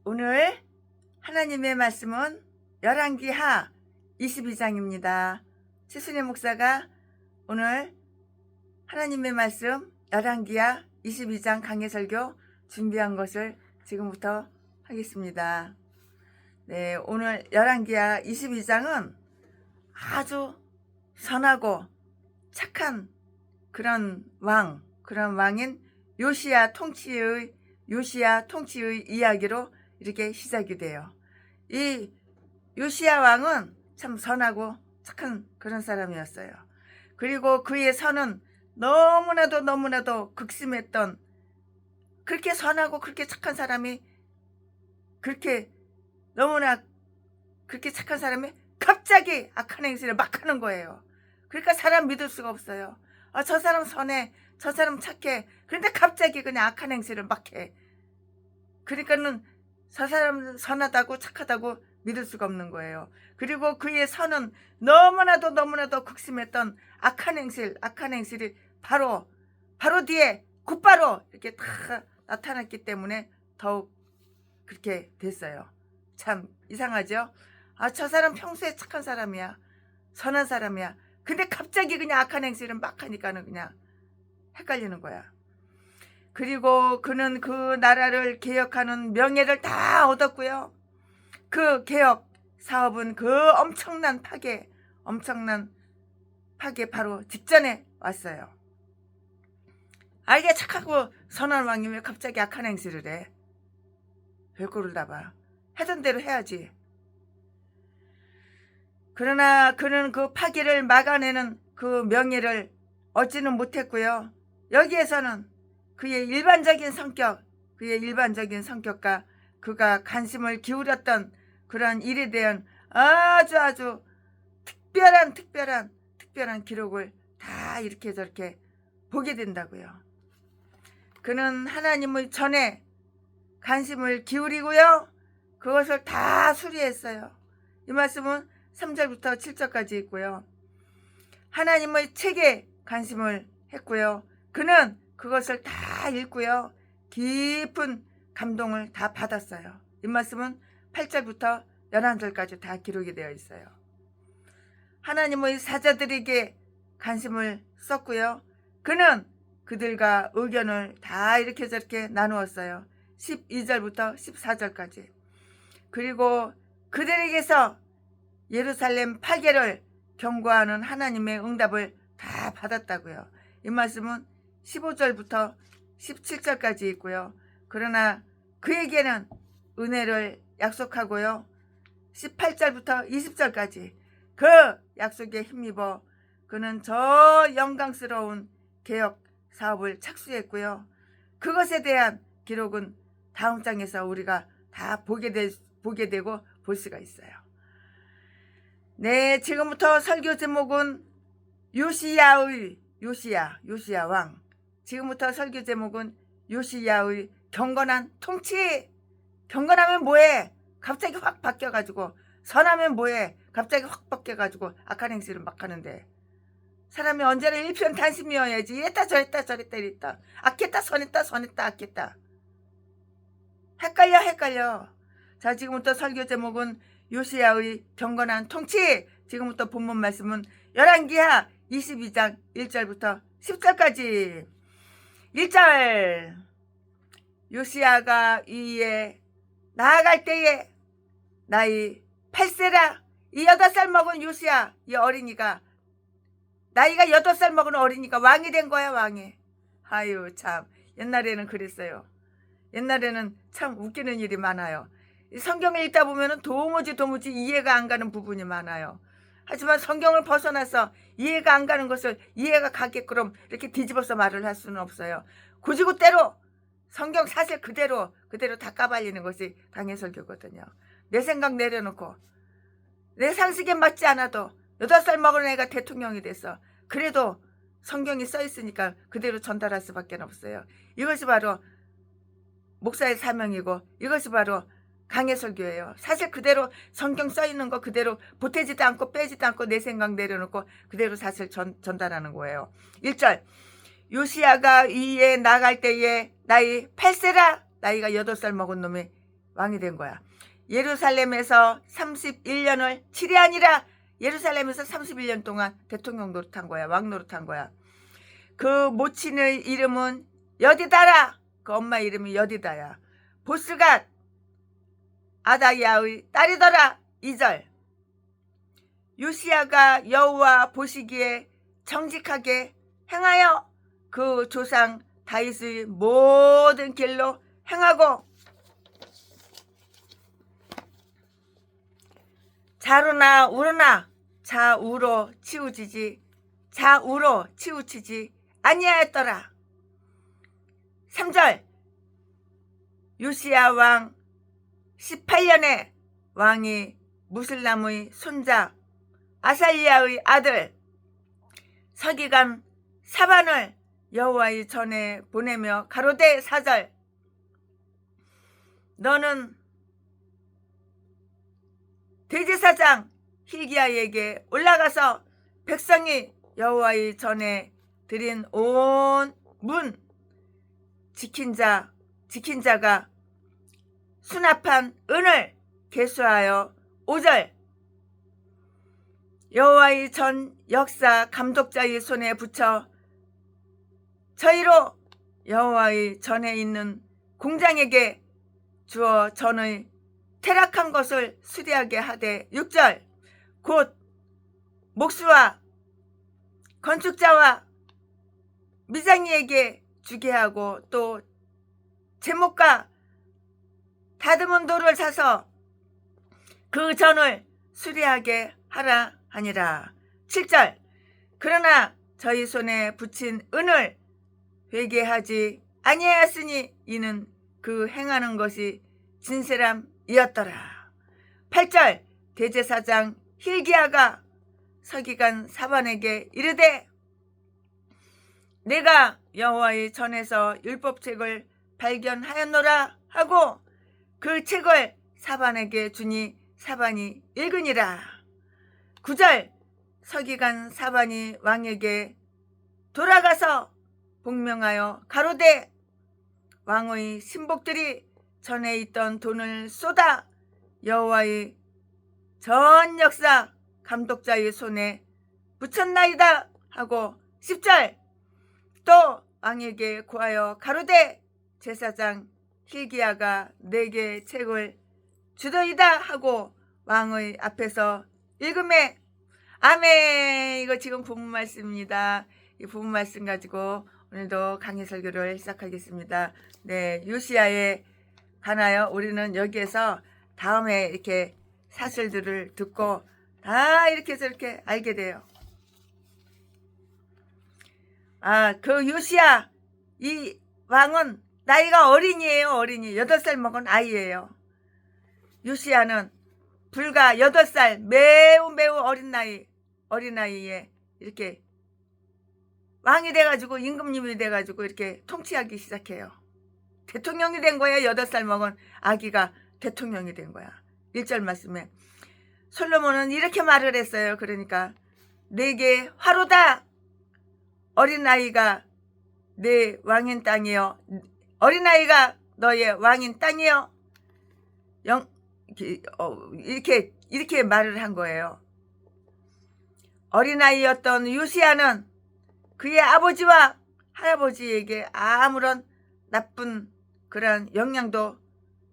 오늘 하나님의 말씀은 열왕기하 22장입니다. 최순혜 목사가 오늘 하나님의 말씀 열왕기하 22장 강해 설교 준비한 것을 지금부터 하겠습니다. 네, 오늘 열왕기하 22장은 아주 선하고 착한 그런 왕인 요시야 통치의 이야기로 이렇게 시작이 돼요. 이 요시야 왕은 참 선하고 착한 그런 사람이었어요. 그리고 그의 선은 너무나도 극심했던, 그렇게 선하고 그렇게 착한 사람이 그렇게 착한 사람이 갑자기 악한 행실을 막 하는 거예요. 그러니까 사람 믿을 수가 없어요. 저 사람 선해, 저 사람 착해. 그런데 갑자기 그냥 악한 행실을 막 해. 그러니까는 저 사람 선하다고 착하다고 믿을 수가 없는 거예요. 그리고 그의 선은 너무나도 극심했던 악한 행실이 바로 뒤에 곧바로 이렇게 다 나타났기 때문에 더욱 그렇게 됐어요. 참 이상하죠? 저 사람 평소에 착한 사람이야, 선한 사람이야. 근데 갑자기 그냥 악한 행실을 막 하니까는 그냥 헷갈리는 거야. 그리고 그는 그 나라를 개혁하는 명예를 다 얻었고요. 그 개혁 사업은 그 엄청난 파괴 바로 직전에 왔어요. 이게 착하고 선한 왕이 왜 갑자기 악한 행실을 해? 별꼴을 다 봐. 하던 대로 해야지. 그러나 그는 그 파괴를 막아내는 그 명예를 얻지는 못했고요. 여기에서는 그의 일반적인 성격과 그가 관심을 기울였던 그런 일에 대한 아주 특별한 기록을 다 이렇게 저렇게 보게 된다고요. 그는 하나님의 전에 관심을 기울이고요. 그것을 다 수리했어요. 이 말씀은 3절부터 7절까지 있고요. 하나님의 책에 관심을 했고요. 그는 그것을 다 읽고요. 깊은 감동을 다 받았어요. 이 말씀은 8절부터 11절까지 다 기록이 되어 있어요. 하나님의 사자들에게 관심을 썼고요. 그는 그들과 의견을 다 이렇게 저렇게 나누었어요. 12절부터 14절까지. 그리고 그들에게서 예루살렘 파괴를 경고하는 하나님의 응답을 다 받았다고요. 이 말씀은 15절부터 17절까지 있고요. 그러나 그에게는 은혜를 약속하고요. 18절부터 20절까지 그 약속에 힘입어 그는 저 영광스러운 개혁 사업을 착수했고요. 그것에 대한 기록은 다음 장에서 우리가 다 보게 되고 볼 수가 있어요. 네, 지금부터 설교 제목은 요시야 왕. 지금부터 설교 제목은 요시야의 경건한 통치. 경건하면 뭐해? 갑자기 확 바뀌어가지고. 선하면 뭐해? 갑자기 확 바뀌어가지고 악한 행실을 막 하는데. 사람이 언제나 일편단심이어야지. 이랬다 저랬다 이랬다. 악했다 선했다 악했다. 헷갈려. 자, 지금부터 설교 제목은 요시야의 경건한 통치. 지금부터 본문 말씀은 열왕기하 22장 1절부터 10절까지. 1절. 요시야가 위에 나아갈 때에 나이 8세라. 이 8살 먹은 요시야, 이 어린이가, 나이가 8살 먹은 어린이가 왕이 된 거야. 왕이. 아유 참, 옛날에는 그랬어요. 옛날에는 참 웃기는 일이 많아요. 성경을 읽다 보면 도무지 이해가 안 가는 부분이 많아요. 하지만 성경을 벗어나서 이해가 안 가는 것을 이해가 가게끔 이렇게 뒤집어서 말을 할 수는 없어요. 곧이곧대로 성경 사실 그대로 다 까발리는 것이 강해설교거든요. 내 생각 내려놓고 내 상식에 맞지 않아도 8살 먹은 애가 대통령이 됐어. 그래도 성경이 써 있으니까 그대로 전달할 수밖에 없어요. 이것이 바로 목사의 사명이고 이것이 바로 강해설교예요. 사실 그대로 성경 써있는 거 그대로 보태지도 않고 빼지도 않고 내 생각 내려놓고 그대로 사실 전달하는 거예요. 1절. 요시야가 위에 나갈 때에 나이 8세라. 나이가 8살 먹은 놈이 왕이 된 거야. 예루살렘에서 31년을 7이 아니라 예루살렘에서 31년 동안 대통령 노릇한 거야. 왕 노릇한 거야. 그 모친의 이름은 여디다라. 그 엄마 이름이 여디다야. 보스갓 아다야의 딸이더라. 2절. 요시야가 여호와 보시기에 정직하게 행하여 그 조상 다윗의 모든 길로 행하고 좌로나 우로나 좌우로 치우치지 아니하였더라. 3절. 요시야 왕 18년에 왕이 무슬람의 손자 아살리아의 아들 서기관 사반을 여호와의 전에 보내며 가로되 4절. 너는 대제사장 hil기야에게 올라가서 백성이 여호와의 전에 드린 온 문 지킨 자가 수납한 은을 계수하여 5절. 여호와의 전 역사 감독자의 손에 붙여 저희로 여호와의 전에 있는 공장에게 주어 전의 퇴락한 것을 수리하게 하되 6절. 곧 목수와 건축자와 미장이에게 주게 하고 또 제목과 다듬은 돌을 사서 그 전을 수리하게 하라 하니라. 7절. 그러나 저희 손에 붙인 은을 회개하지 아니하였으니 이는 그 행하는 것이 진실함이었더라. 8절. 대제사장 hil기야가 서기관 사반에게 이르되 내가 여호와의 전에서 율법책을 발견하였노라 하고 그 책을 사반에게 주니 사반이 읽으니라. 9절. 서기관 사반이 왕에게 돌아가서 복명하여 가로되 왕의 신복들이 전에 있던 돈을 쏟아 여호와의 전 역사 감독자의 손에 붙였나이다 하고 10절. 또 왕에게 구하여 가로되 제사장 hil기야가 내게 책을 주더이다 하고 왕의 앞에서 읽음에 아멘. 이거 지금 본문 말씀입니다. 이 본문 말씀 가지고 오늘도 강의 설교를 시작하겠습니다. 네, 요시야에 관하여 우리는 여기에서 다음에 이렇게 사실들을 듣고 다 이렇게 해서 이렇게 알게 돼요. 그 요시야 이 왕은 나이가 어린이에요. 어린이. 8살 먹은 아이예요. 요시야는 불과 8살 매우 어린 나이에 이렇게 왕이 돼가지고 임금님이 돼가지고 이렇게 통치하기 시작해요. 대통령이 된 거야. 8살 먹은 아기가 대통령이 된 거야. 1절 말씀에 솔로몬은 이렇게 말을 했어요. 그러니까 내게 화로다. 어린아이가 내 왕인 땅이요. 어린아이가 너의 왕인 땅이요. 이렇게 말을 한 거예요. 어린아이였던 요시야는 그의 아버지와 할아버지에게 아무런 나쁜 그런 영향도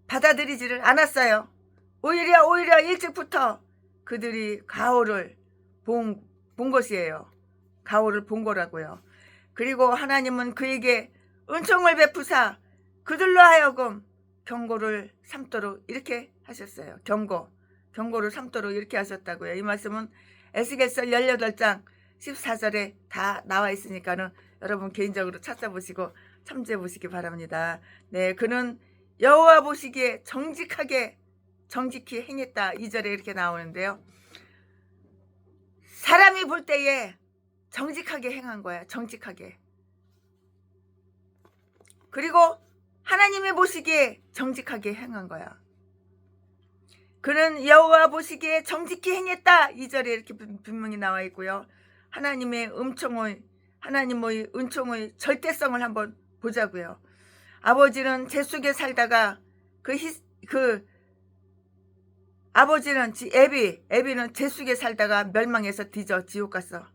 받아들이지를 않았어요. 오히려 일찍부터 그들이 가호를 본 것이에요. 가호를 본 거라고요. 그리고 하나님은 그에게 은총을 베푸사 그들로 하여금 경고를 삼도록 이렇게 하셨어요. 경고를 삼도록 이렇게 하셨다고요. 이 말씀은 에스겔서 18장 14절에 다 나와 있으니까는 여러분 개인적으로 찾아보시고 참조해 보시기 바랍니다. 네, 그는 여호와 보시기에 정직히 행했다. 2절에 이렇게 나오는데요. 사람이 볼 때에 정직하게 행한 거야. 정직하게. 그리고 하나님이 보시기에 정직하게 행한 거야. 그는 여호와 보시기에 정직히 행했다. 2절에 이렇게 분명히 나와 있고요. 하나님의 은총의 절대성을 한번 보자고요. 아버지는 제 속에 살다가 그 그 아버지는 애비는 제 속에 살다가 멸망해서 뒤져 지옥 갔어.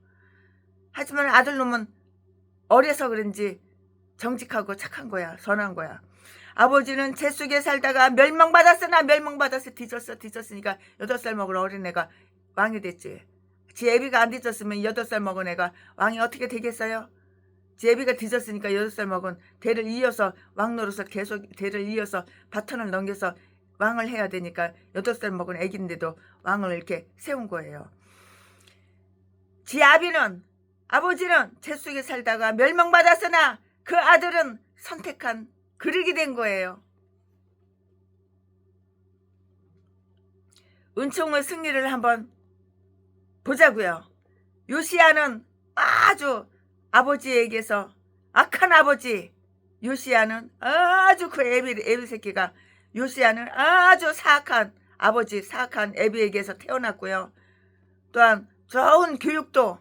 하지만 아들놈은 어려서 그런지 정직하고 착한 거야. 선한 거야. 아버지는 제 속에 살다가 멸망받았으나 멸망받아서 뒤졌으니까 8살 먹은 어린애가 왕이 됐지. 지 애비가 안 뒤졌으면 8살 먹은 애가 왕이 어떻게 되겠어요? 지 애비가 뒤졌으니까 8살 먹은 대를 이어서 왕 노릇을 계속 대를 이어서 바톤을 넘겨서 왕을 해야 되니까 8살 먹은 애기인데도 왕을 이렇게 세운 거예요. 지 아버지는 제 속에 살다가 멸망받았으나 그 아들은 선택한 그르게 된 거예요. 은총의 승리를 한번 보자고요. 요시야는 아주 아버지에게서 악한 아버지, 요시야는 아주 그 애비 새끼가 요시야는 아주 사악한 아버지, 사악한 애비에게서 태어났고요. 또한 좋은 교육도,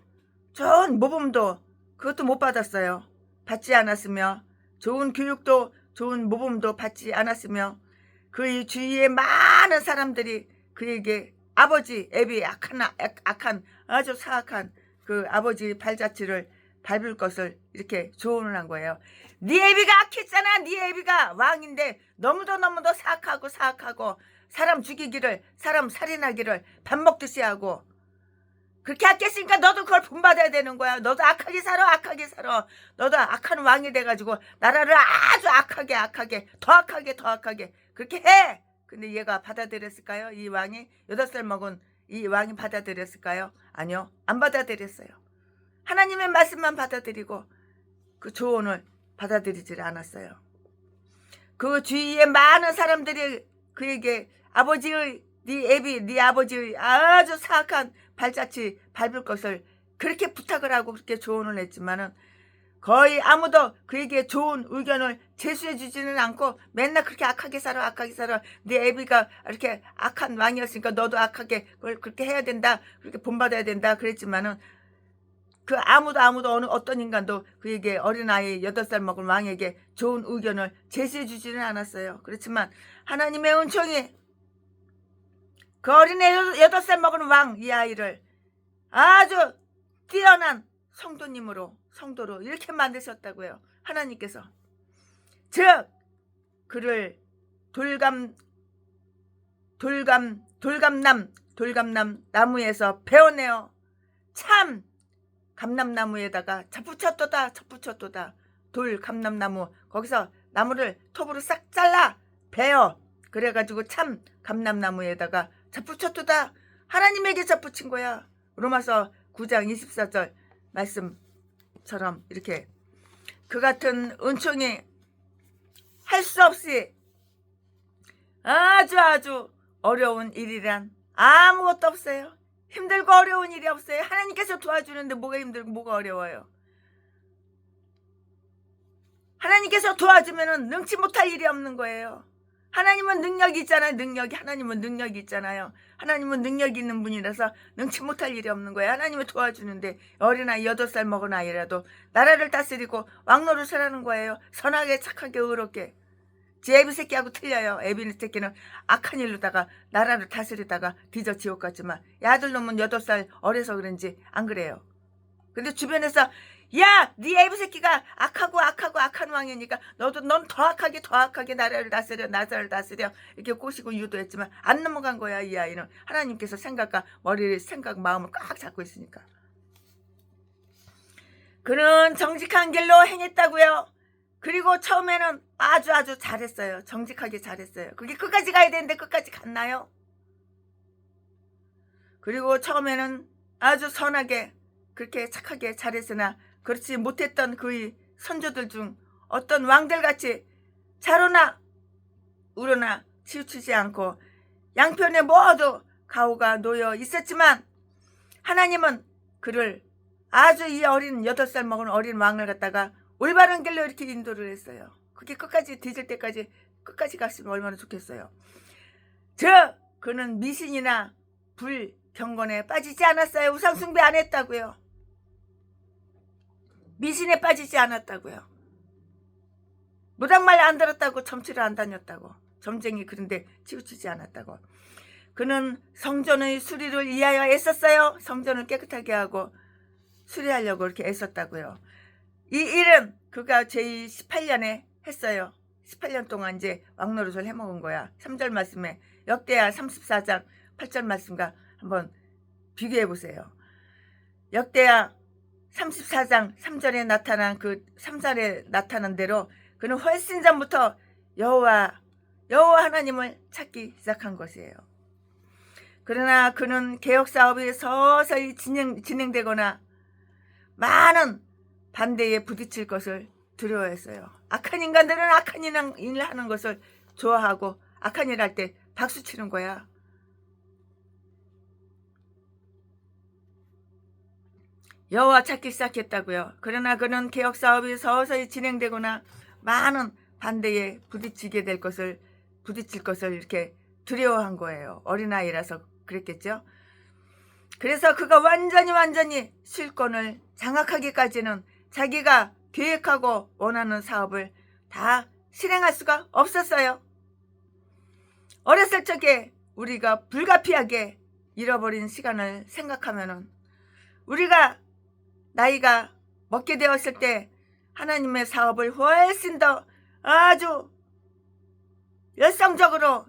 좋은 모범도 그것도 못 받았어요. 받지 않았으며, 좋은 교육도 좋은 모범도 받지 않았으며, 그 주위에 많은 사람들이 그에게 아버지 애비 악한 아주 사악한 그 아버지 발자취를 밟을 것을 이렇게 조언을 한 거예요. 네 애비가 악했잖아. 네 애비가 왕인데 너무도 사악하고 사람 죽이기를, 사람 살인하기를 밥 먹듯이 하고 그렇게 악했으니까 너도 그걸 본받아야 되는 거야. 너도 악하게 살아. 너도 악한 왕이 돼가지고 나라를 아주 악하게 더 악하게 그렇게 해. 근데 얘가 받아들였을까요? 이 왕이 8살 먹은 이 왕이 받아들였을까요? 아니요, 안 받아들였어요. 하나님의 말씀만 받아들이고 그 조언을 받아들이질 않았어요. 그 주위에 많은 사람들이 그에게 아버지의 네 아버지의 아주 사악한 발자취 밟을 것을 그렇게 부탁을 하고 그렇게 조언을 했지만은 거의 아무도 그에게 좋은 의견을 제시해 주지는 않고 맨날 그렇게 악하게 살아. 네 애비가 이렇게 악한 왕이었으니까 너도 악하게 그걸 그렇게 해야 된다. 그렇게 본받아야 된다. 그랬지만은 그 아무도 어떤 인간도 그에게 어린아이 8살 먹은 왕에게 좋은 의견을 제시해 주지는 않았어요. 그렇지만 하나님의 은총이 그 어린애 8살 먹은 왕 이 아이를 아주 뛰어난 성도로 이렇게 만드셨다고요. 하나님께서. 즉 그를 돌감남 나무에서 베어내어 참 감람나무에다가 접붙였도다. 돌감람나무 거기서 나무를 톱으로 싹 잘라 베어 그래가지고 참 감람나무에다가 접붙였도다. 하나님에게 접붙인 거야. 로마서 9장 24절 말씀처럼 이렇게 그 같은 은총이 할 수 없이 아주 어려운 일이란 아무것도 없어요. 힘들고 어려운 일이 없어요. 하나님께서 도와주는데 뭐가 힘들고 뭐가 어려워요. 하나님께서 도와주면은 능치 못할 일이 없는 거예요. 하나님은 능력이 있잖아요. 하나님은 능력이 있잖아요. 하나님은 능력이 있는 분이라서 능치 못할 일이 없는 거예요. 하나님을 도와주는데 어린아이 8살 먹은 아이라도 나라를 다스리고 왕노릇을 하는 거예요. 선하게 착하게 의롭게. 제 애비 새끼하고 틀려요. 애비 새끼는 악한 일로다가 나라를 다스리다가 뒤져 지옥 갔지만 아들놈은 8살 어려서 그런지 안 그래요. 근데 주변에서 야, 네 애비 새끼가 악한 왕이니까 넌 더 악하게 나라를 다스려 이렇게 꼬시고 유도했지만 안 넘어간 거야. 이 아이는 하나님께서 마음을 꽉 잡고 있으니까. 그는 정직한 길로 행했다고요. 그리고 처음에는 아주 잘했어요. 정직하게 잘했어요. 그게 끝까지 가야 되는데 끝까지 갔나요? 그리고 처음에는 아주 선하게 그렇게 착하게 잘했으나 그렇지 못했던 그의 선조들 중 어떤 왕들같이 자로나 우러나 치우치지 않고 양편에 모두 가오가 놓여 있었지만 하나님은 그를 아주 이 어린 8살 먹은 어린 왕을 갖다가 올바른 길로 이렇게 인도를 했어요. 그게 끝까지 뒤질 때까지 끝까지 갔으면 얼마나 좋겠어요. 그는 미신이나 불경건에 빠지지 않았어요. 우상숭배 안 했다고요. 미신에 빠지지 않았다고요. 무당말 안 들었다고 점치를 안 다녔다고. 점쟁이 그런데 치우치지 않았다고. 그는 성전의 수리를 위하여 애썼어요. 성전을 깨끗하게 하고 수리하려고 이렇게 애썼다고요. 이 일은 그가 제18년에 했어요. 18년 동안 이제 왕노릇을 해먹은 거야. 3절 말씀에 역대하 34장 8절 말씀과 한번 비교해 보세요. 역대하 34장 3절에 나타난 그 3절에 나타난 대로 그는 훨씬 전부터 여호와 하나님을 찾기 시작한 것이에요. 그러나 그는 개혁사업이 서서히 진행되거나 많은 반대에 부딪힐 것을 두려워했어요. 악한 인간들은 악한 일을 하는 것을 좋아하고 악한 일 할 때 박수 치는 거야. 여호와 찾기 시작했다고요. 그러나 그는 개혁사업이 서서히 진행되거나 많은 반대에 부딪힐 것을 이렇게 두려워한 거예요. 어린아이라서 그랬겠죠. 그래서 그가 완전히 실권을 장악하기까지는 자기가 계획하고 원하는 사업을 다 실행할 수가 없었어요. 어렸을 적에 우리가 불가피하게 잃어버린 시간을 생각하면은 우리가 나이가 먹게 되었을 때 하나님의 사업을 훨씬 더 아주 열성적으로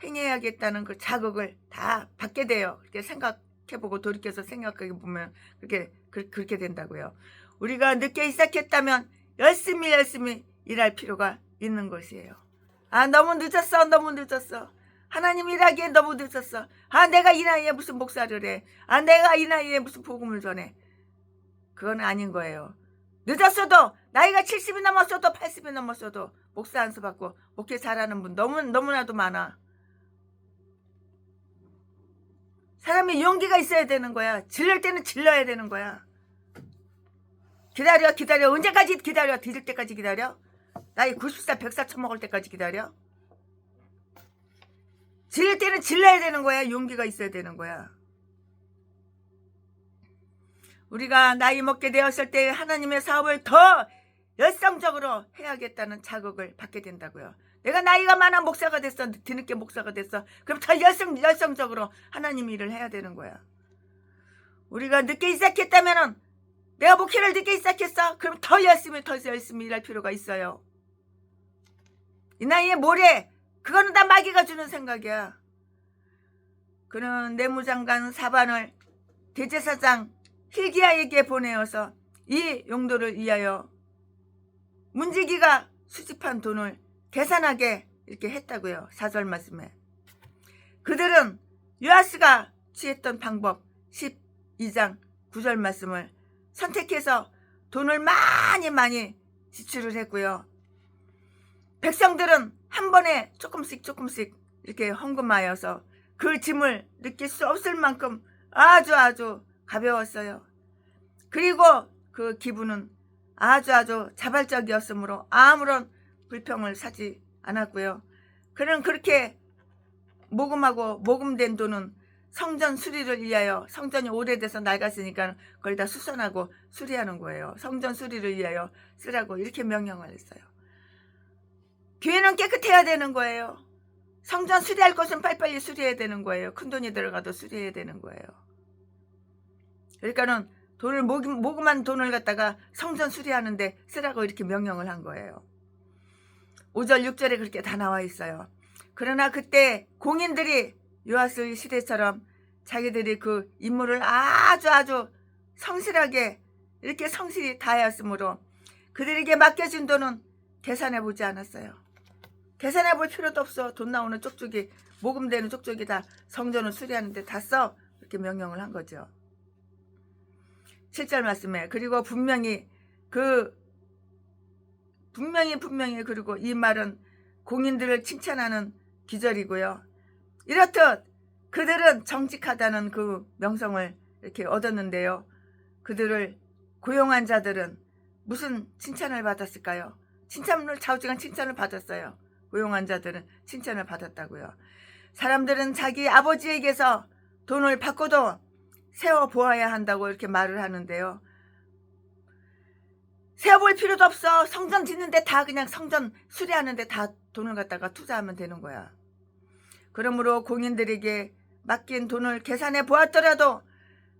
행해야겠다는 그 자극을 다 받게 돼요. 이렇게 생각해보고 돌이켜서 생각해 보면 그렇게 된다고요. 우리가 늦게 시작했다면 열심히 일할 필요가 있는 것이에요. 아, 너무 늦었어. 하나님 일하기엔 너무 늦었어. 아, 내가 이 나이에 무슨 목사를 해. 아, 내가 이 나이에 무슨 복음을 전해. 그건 아닌 거예요. 늦었어도 나이가 70이 넘었어도 80이 넘었어도 목사 안수 받고 목회 잘하는 분 너무나도 많아. 사람이 용기가 있어야 되는 거야. 질릴 때는 질러야 되는 거야. 기다려. 언제까지 기다려? 뒤질 때까지 기다려? 나이 90살 100살 처먹을 때까지 기다려? 질릴 때는 질러야 되는 거야. 용기가 있어야 되는 거야. 우리가 나이 먹게 되었을 때 하나님의 사업을 더 열성적으로 해야겠다는 자극을 받게 된다고요. 내가 나이가 많아 목사가 됐어. 뒤늦게 목사가 됐어. 그럼 더 열성적으로 하나님 일을 해야 되는 거야. 우리가 늦게 시작했다면은 내가 목회를 늦게 시작했어. 그럼 더 열심히 일할 필요가 있어요. 이 나이에 뭐래? 그거는 다 마귀가 주는 생각이야. 그는 내무장관 사반을 대제사장 hil기야에게 보내어서 이 용도를 위하여 문지기가 수집한 돈을 계산하게 이렇게 했다고요. 4절 말씀에. 그들은 요아스가 취했던 방법 12장 9절 말씀을 선택해서 돈을 많이 지출을 했고요. 백성들은 한 번에 조금씩 이렇게 헌금하여서 그 짐을 느낄 수 없을 만큼 아주 가벼웠어요. 그리고 그 기분은 아주 자발적이었으므로 아무런 불평을 사지 않았고요. 그는 그렇게 모금된 돈은 성전 수리를 위하여, 성전이 오래돼서 낡았으니까 그걸 다 수선하고 수리하는 거예요. 성전 수리를 위하여 쓰라고 이렇게 명령을 했어요. 교회는 깨끗해야 되는 거예요. 성전 수리할 것은 빨리빨리 수리해야 되는 거예요. 큰 돈이 들어가도 수리해야 되는 거예요. 그러니까는 돈을 모금한 돈을 갖다가 성전 수리하는데 쓰라고 이렇게 명령을 한 거예요. 5절 6절에 그렇게 다 나와 있어요. 그러나 그때 공인들이 요아스의 시대처럼 자기들이 그 임무를 아주 성실하게 이렇게 성실히 다하였으므로 그들에게 맡겨진 돈은 계산해 보지 않았어요. 계산해 볼 필요도 없어. 돈 나오는 쪽쪽이, 모금되는 쪽쪽이 다 성전을 수리하는데 다 써. 이렇게 명령을 한 거죠. 7절 말씀에. 그리고 분명히 그리고 이 말은 공인들을 칭찬하는 기절이고요. 이렇듯 그들은 정직하다는 그 명성을 이렇게 얻었는데요. 그들을 고용한 자들은 무슨 칭찬을 받았을까요? 좌우지간 칭찬을 받았어요. 고용한 자들은 칭찬을 받았다고요. 사람들은 자기 아버지에게서 돈을 받고도 세워보아야 한다고 이렇게 말을 하는데요. 세워볼 필요도 없어. 성전 짓는데 다 그냥 성전 수리하는데 다 돈을 갖다가 투자하면 되는 거야. 그러므로 공인들에게 맡긴 돈을 계산해 보았더라도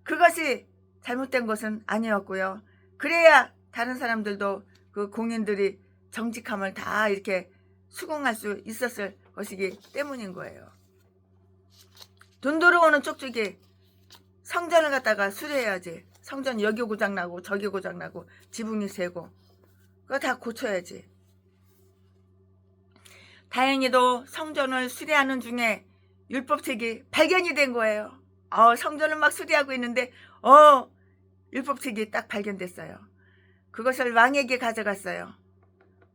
그것이 잘못된 것은 아니었고요. 그래야 다른 사람들도 그 공인들이 정직함을 다 이렇게 수긍할 수 있었을 것이기 때문인 거예요. 돈 들어오는 쪽쪽이 성전을 갖다가 수리해야지. 성전 여기 고장나고 저기 고장나고 지붕이 새고 그거 다 고쳐야지. 다행히도 성전을 수리하는 중에 율법책이 발견이 된 거예요. 성전을 막 수리하고 있는데 율법책이 딱 발견됐어요. 그것을 왕에게 가져갔어요.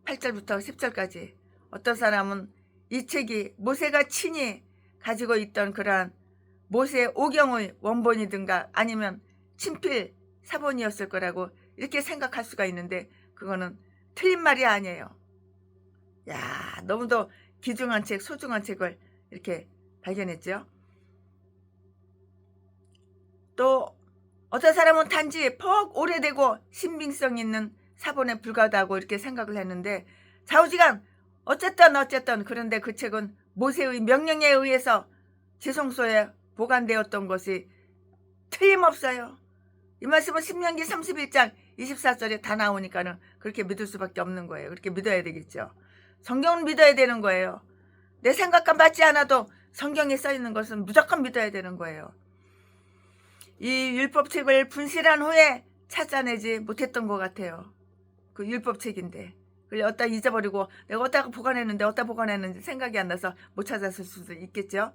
8절부터 10절까지. 어떤 사람은 이 책이 모세가 친히 가지고 있던 그러한 모세 오경의 원본이든가 아니면 친필 사본이었을 거라고 이렇게 생각할 수가 있는데 그거는 틀린 말이 아니에요. 야, 너무도 귀중한 책, 소중한 책을 이렇게 발견했죠. 또 어떤 사람은 단지 퍽 오래되고 신빙성 있는 사본에 불과하다고 이렇게 생각을 했는데 좌우지간 어쨌든 그런데 그 책은 모세의 명령에 의해서 지성소에 보관되었던 것이 틀림없어요. 이 말씀은 신명기 31장 24절에 다 나오니까는 그렇게 믿을 수밖에 없는 거예요. 그렇게 믿어야 되겠죠. 성경을 믿어야 되는 거예요. 내 생각과 맞지 않아도 성경에 써있는 것은 무조건 믿어야 되는 거예요. 이 율법책을 분실한 후에 찾아내지 못했던 것 같아요. 그 율법책인데 그걸 어디다 잊어버리고 내가 어디다가 보관했는지 생각이 안 나서 못 찾았을 수도 있겠죠.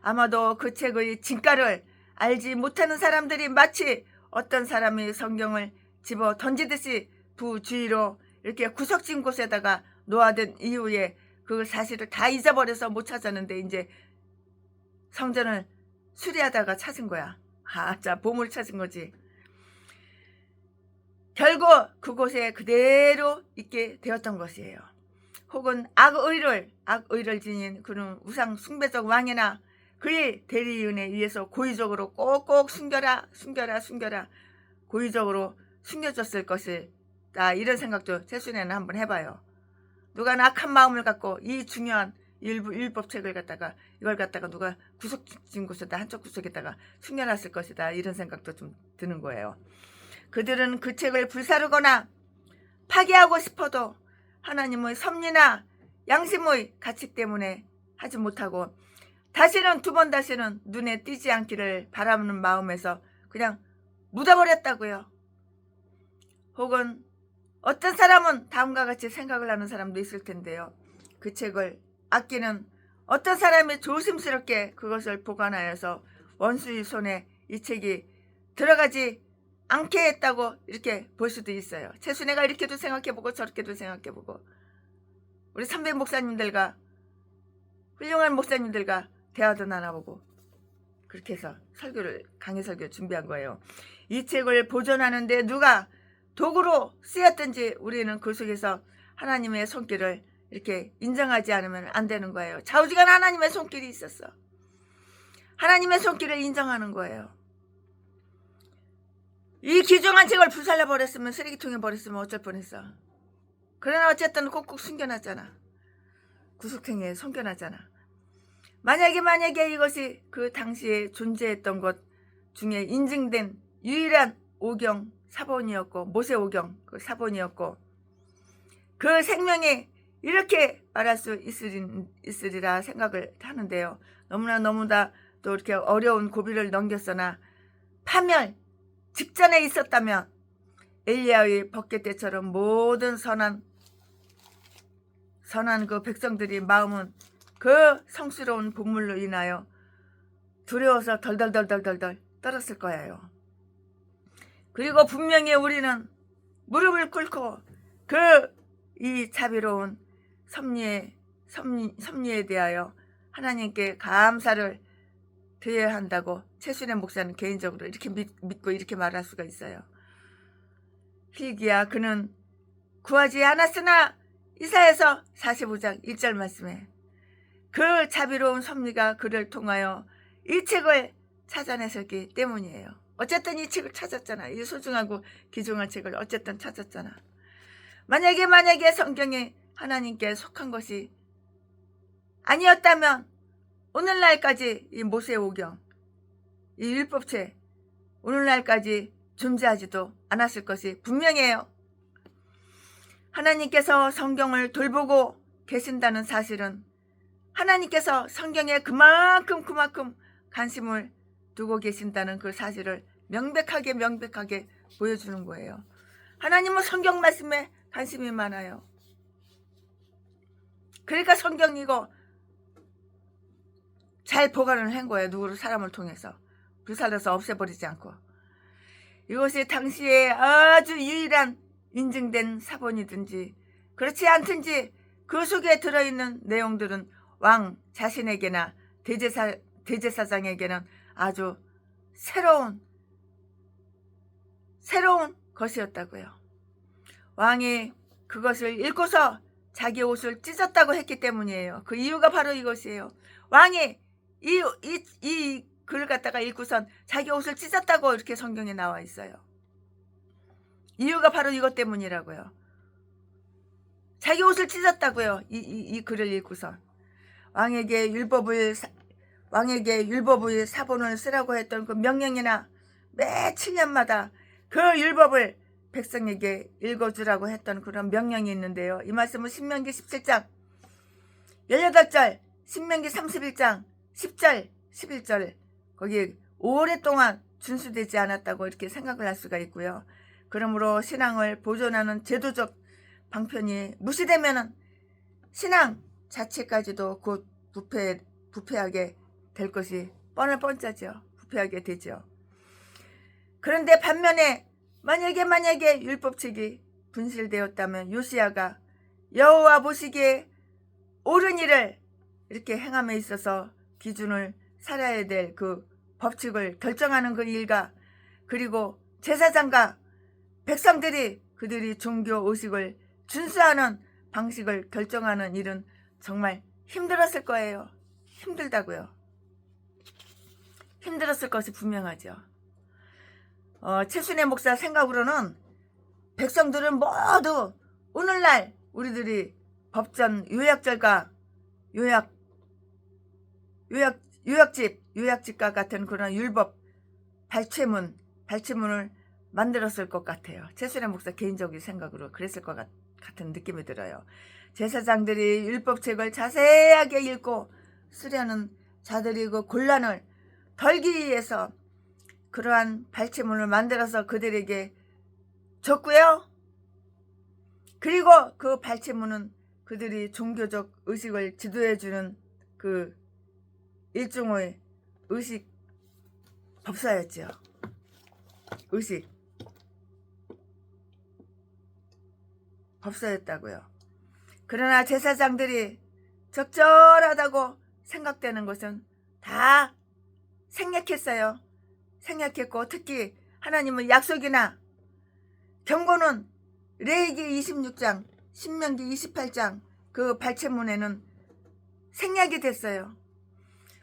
아마도 그 책의 진가를 알지 못하는 사람들이 마치 어떤 사람이 성경을 집어 던지듯이 부주의로 이렇게 구석진 곳에다가 놓아둔 이후에 그 사실을 다 잊어버려서 못 찾았는데 이제 성전을 수리하다가 찾은 거야. 자, 보물을 찾은 거지. 결국 그곳에 그대로 있게 되었던 것이에요. 혹은 악의를 지닌 그런 우상 숭배적 왕이나 그의 대리인에 의해서 고의적으로 꼭꼭 숨겨라 고의적으로 숨겨졌을 것이다. 이런 생각도 최순애는 한번 해봐요. 누가 악한 마음을 갖고 이 중요한 율법책을 이걸 갖다가 누가 구석진 곳에다 한쪽 구석에다가 숨겨놨을 것이다. 이런 생각도 좀 드는 거예요. 그들은 그 책을 불사르거나 파괴하고 싶어도 하나님의 섭리나 양심의 가치 때문에 하지 못하고 두 번 다시는 눈에 띄지 않기를 바라는 마음에서 그냥 묻어버렸다고요. 혹은 어떤 사람은 다음과 같이 생각을 하는 사람도 있을 텐데요. 그 책을 아끼는 어떤 사람이 조심스럽게 그것을 보관하여서 원수의 손에 이 책이 들어가지 않게 했다고 이렇게 볼 수도 있어요. 최순애가 이렇게도 생각해보고 저렇게도 생각해보고 우리 선배 목사님들과 훌륭한 목사님들과 대화도 나눠보고 그렇게 해서 강의 설교를 준비한 거예요. 이 책을 보존하는데 누가 도구로 쓰였든지 우리는 그 속에서 하나님의 손길을 이렇게 인정하지 않으면 안 되는 거예요. 좌우지간 하나님의 손길이 있었어. 하나님의 손길을 인정하는 거예요. 이 귀중한 책을 불살라 버렸으면 쓰레기통에 버렸으면 어쩔 뻔했어. 그러나 어쨌든 꼭꼭 숨겨놨잖아. 구석탱이에 숨겨놨잖아. 만약에 이것이 그 당시에 존재했던 것 중에 인증된 유일한 오경 사본이었고 모세 오경 그 사본이었고 그 생명이 이렇게 말할 수 있으리라 생각을 하는데요. 너무나 또 이렇게 어려운 고비를 넘겼으나 파멸 직전에 있었다면 엘리야의 벗개 때처럼 모든 선한 그 백성들이 마음은 그 성스러운 본물로 인하여 두려워서 덜덜 떨었을 거예요. 그리고 분명히 우리는 무릎을 꿇고 이 자비로운 섭리에 대하여 하나님께 감사를 드려야 한다고 최순애 목사는 개인적으로 이렇게 믿고 이렇게 말할 수가 있어요. hil기야 그는 구하지 않았으나 이사야서 45장 1절 말씀에 그 자비로운 섭리가 그를 통하여 이 책을 찾아냈었기 때문이에요. 어쨌든 이 책을 찾았잖아. 이 소중하고 귀중한 책을 어쨌든 찾았잖아. 만약에 성경이 하나님께 속한 것이 아니었다면 오늘날까지 이 모세오경, 이 율법책 오늘날까지 존재하지도 않았을 것이 분명해요. 하나님께서 성경을 돌보고 계신다는 사실은 하나님께서 성경에 그만큼 관심을 두고 계신다는 그 사실을 명백하게 보여주는 거예요. 하나님은 성경 말씀에 관심이 많아요. 그러니까 성경 이거 잘 보관을 한 거예요. 누구를 사람을 통해서 불살라서 없애버리지 않고. 이것이 당시에 아주 유일한 인증된 사본이든지 그렇지 않든지 그 속에 들어있는 내용들은 왕 자신에게나 대제사장에게는 아주 새로운 것이었다고요. 왕이 그것을 읽고서 자기 옷을 찢었다고 했기 때문이에요. 그 이유가 바로 이것이에요. 왕이 이 글을 갖다가 읽고선 자기 옷을 찢었다고 이렇게 성경에 나와 있어요. 이유가 바로 이것 때문이라고요. 자기 옷을 찢었다고요. 이 글을 읽고선 왕에게 율법을 사본을 쓰라고 했던 그 명령이나 매 7년마다 그 율법을 백성에게 읽어주라고 했던 그런 명령이 있는데요. 이 말씀은 신명기 17장 18절, 신명기 31장 10절, 11절 거기 오랫동안 준수되지 않았다고 이렇게 생각을 할 수가 있고요. 그러므로 신앙을 보존하는 제도적 방편이 무시되면은 신앙 자체까지도 곧 부패하게 될 것이 뻔짜죠. 부패하게 되죠. 그런데 반면에 만약에 율법책이 분실되었다면 요시야가 여호와 보시기에 옳은 일을 이렇게 행함에 있어서 기준을 살아야 될 그 법칙을 결정하는 그 일과 그리고 제사장과 백성들이 그들이 종교 의식을 준수하는 방식을 결정하는 일은 정말 힘들었을 거예요. 힘들다고요. 힘들었을 것이 분명하죠. 최순애 목사 생각으로는 백성들은 모두 오늘날 우리들이 법전 요약절과 요약집과 같은 그런 율법 발췌문을 만들었을 것 같아요. 최순애 목사 개인적인 생각으로 그랬을 것 같은 느낌이 들어요. 제사장들이 율법책을 자세하게 읽고 수려는 자들이 그 곤란을 덜기 위해서 그러한 발췌문을 만들어서 그들에게 줬고요. 그리고 그 발췌문은 그들이 종교적 의식을 지도해주는 그 일종의 의식 법사였죠. 의식 법사였다고요. 그러나 제사장들이 적절하다고 생각되는 것은 다 생략했어요. 생략했고 특히 하나님의 약속이나 경고는 레위기 26장, 신명기 28장 그 발췌문에는 생략이 됐어요.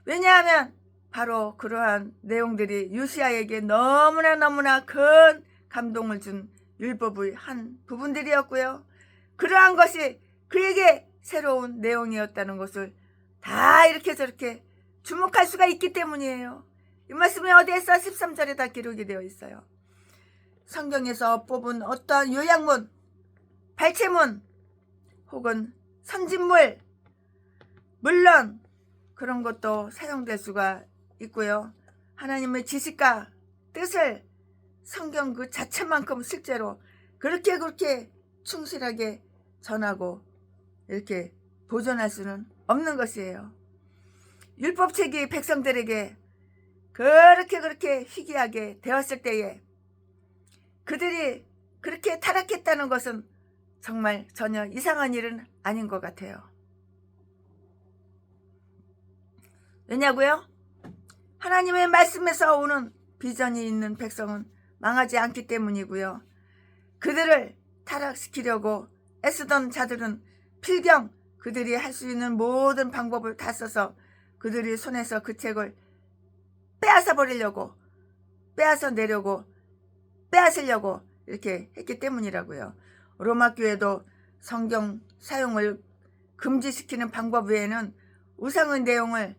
왜냐하면 바로 그러한 내용들이 요시야에게 너무나 큰 감동을 준 율법의 한 부분들이었고요. 그러한 것이 그에게 새로운 내용이었다는 것을 다 이렇게 저렇게 주목할 수가 있기 때문이에요. 이 말씀이 어디에서 13절에 다 기록이 되어 있어요. 성경에서 뽑은 어떠한 요약문, 발췌문 혹은 선진물 물론 그런 것도 사용될 수가 있고요. 하나님의 지식과 뜻을 성경 그 자체만큼 실제로 그렇게 충실하게 전하고 이렇게 보존할 수는 없는 것이에요. 율법책이 백성들에게 그렇게 희귀하게 되었을 때에 그들이 그렇게 타락했다는 것은 정말 전혀 이상한 일은 아닌 것 같아요. 왜냐고요? 하나님의 말씀에서 오는 비전이 있는 백성은 망하지 않기 때문이고요. 그들을 타락시키려고 애쓰던 자들은 필경 그들이 할 수 있는 모든 방법을 다 써서 그들이 손에서 그 책을 빼앗으려고 이렇게 했기 때문이라고요. 로마 교회도 성경 사용을 금지시키는 방법 외에는 우상의 내용을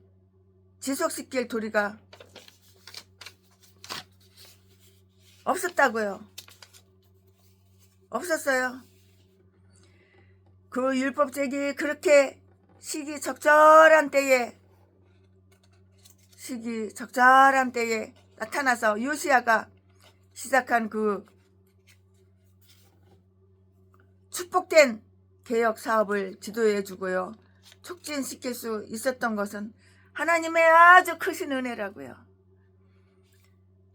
지속시킬 도리가 없었다고요. 없었어요. 그 율법책이 그렇게 시기적절한 때에 나타나서 요시야가 시작한 그 축복된 개혁 사업을 지도해 주고요. 촉진시킬 수 있었던 것은 하나님의 아주 크신 은혜라고요.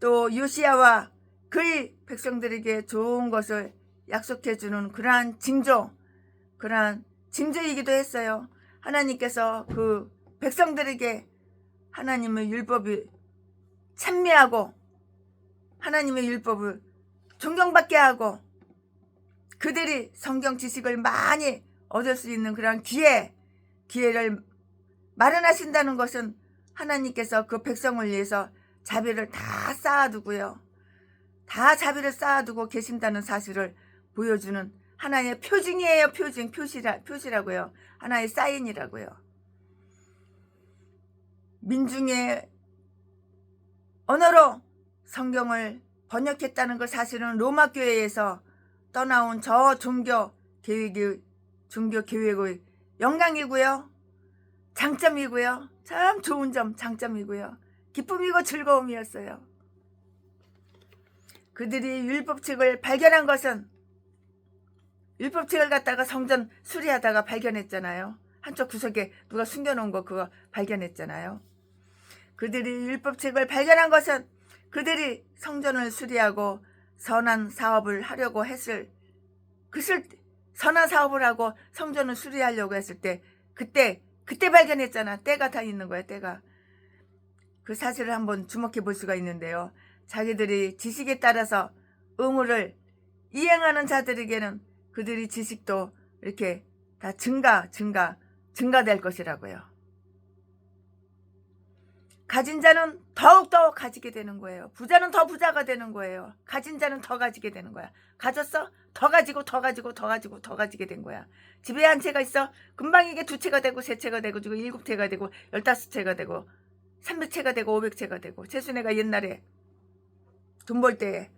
또 요시야와 그의 백성들에게 좋은 것을 약속해 주는 그러한 징조이기도 했어요. 하나님께서 그 백성들에게 하나님의 율법이 찬미하고 하나님의 율법을 존경받게 하고 그들이 성경 지식을 많이 얻을 수 있는 그런 기회를 마련하신다는 것은 하나님께서 그 백성을 위해서 자비를 다 쌓아두고요. 다 자비를 쌓아두고 계신다는 사실을 보여주는 하나의 표징이에요. 표시라고요. 하나의 사인이라고요. 민중의 언어로 성경을 번역했다는 것 사실은 로마 교회에서 떠나온 저 종교 계획의 영광이고요. 장점이고요. 참 좋은 점, 장점이고요. 기쁨이고 즐거움이었어요. 그들이 율법책을 발견한 것은 율법책을 갖다가 성전 수리하다가 발견했잖아요. 한쪽 구석에 누가 숨겨놓은 거 그거 발견했잖아요. 그들이 율법책을 발견한 것은 그들이 성전을 수리하고 선한 사업을 하려고 선한 사업을 하고 성전을 수리하려고 했을 때 그때 발견했잖아. 때가 다 있는 거야. 때가. 그 사실을 한번 주목해 볼 수가 있는데요. 자기들이 지식에 따라서 의무를 이행하는 자들에게는 그들이 지식도 이렇게 다 증가될 것이라고요. 가진 자는 더욱더 가지게 되는 거예요. 부자는 더 부자가 되는 거예요. 가진 자는 더 가지게 되는 거야. 가졌어? 더 가지고 더 가지게 된 거야. 집에 한 채가 있어? 금방 이게 2채가 되고 3채가 되고 7채가 되고 15채가 되고 300채가 되고 500채가 되고 최순애가 옛날에 돈 벌 때에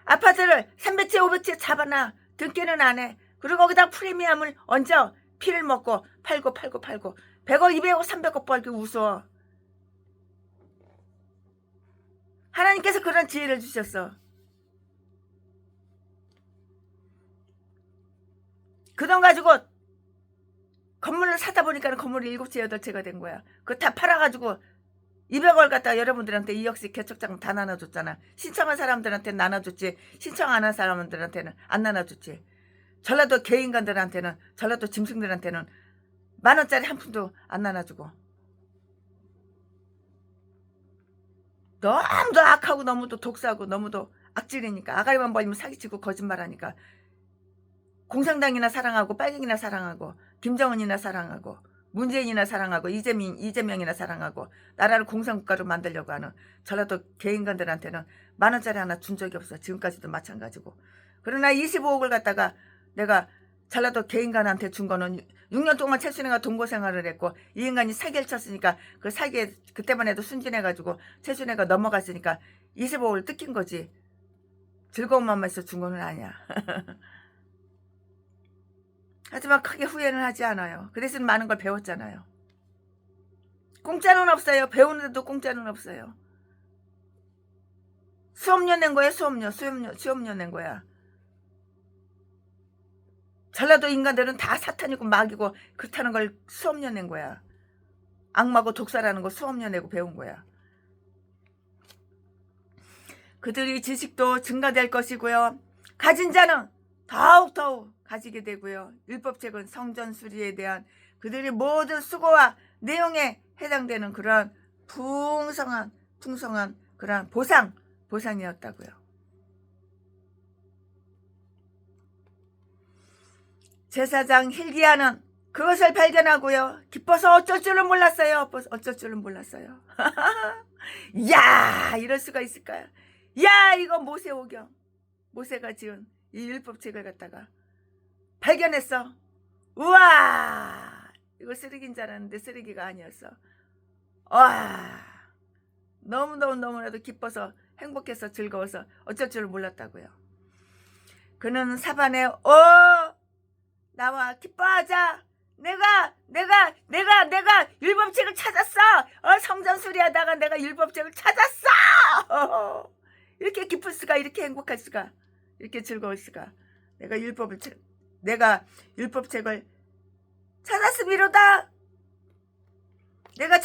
아파트를 300채 500채 잡아놔. 등기는 안 해. 그리고 거기다 프리미엄을 얹어. 피를 먹고 팔고 100억 200억 300억 벌기 웃어. 하나님께서 그런 지혜를 주셨어. 그 돈 가지고 건물을 사다 보니까 건물이 7채 8채가 된 거야. 그거 다 팔아가지고 200억 갖다가 여러분들한테 2억씩 개척자금 다 나눠줬잖아. 신청한 사람들한테는 나눠줬지. 신청 안 한 사람들한테는 안 나눠줬지. 전라도 개인간들한테는 전라도 짐승들한테는 10,000원짜리 한 푼도 안 나눠주고. 너무도 악하고 너무도 독사하고 너무도 악질이니까 아가리만 벌리면 사기치고 거짓말하니까 공산당이나 사랑하고 빨갱이나 사랑하고 김정은이나 사랑하고 문재인이나 사랑하고 이재명이나 사랑하고 나라를 공산국가로 만들려고 하는 전라도 개인간들한테는 10,000원짜리 하나 준 적이 없어. 지금까지도 마찬가지고. 그러나 25억을 갖다가 내가 전라도 개인간한테 준 거는 6년 동안 최순애가 동거생활을 했고 이 인간이 사기를 쳤으니까 그 사기에 그때만 해도 순진해가지고 최순애가 넘어갔으니까 25억을 뜯긴 거지. 즐거운 마음에서 준 거는 아니야. 하지만 크게 후회는 하지 않아요. 그 대신 많은 걸 배웠잖아요. 공짜는 없어요. 배우는데도 공짜는 없어요. 수업료 낸 거야. 수업료 낸 거야. 전라도 인간들은 다 사탄이고 마귀고 그렇다는 걸 수업료 낸 거야. 악마고 독사라는 거 수업료 내고 배운 거야. 그들이 지식도 증가될 것이고요. 가진 자는 더욱더욱 가지게 되고요. 율법책은 성전 수리에 대한 그들의 모든 수고와 내용에 해당되는 그러한 풍성한 그러한 보상이었다고요. 제사장 힐기야는 그것을 발견하고요. 기뻐서 어쩔 줄은 몰랐어요. 야, 이럴 수가 있을까요? 야, 이거 모세가 지은 이 율법책을 갖다가 발견했어. 우와, 이거 쓰레기인 줄 알았는데 쓰레기가 아니었어. 와, 너무나도 기뻐서 행복해서 즐거워서 어쩔 줄 몰랐다고요. 그는 사반에 나와 기뻐하자. 내가 율법책을 찾았어. 성전 수리하다가 내가 율법책을 찾았어. 이렇게 기쁠 수가, 이렇게 행복할 수가, 이렇게 즐거울 수가. 내가 율법책을 찾았음이로다. 내가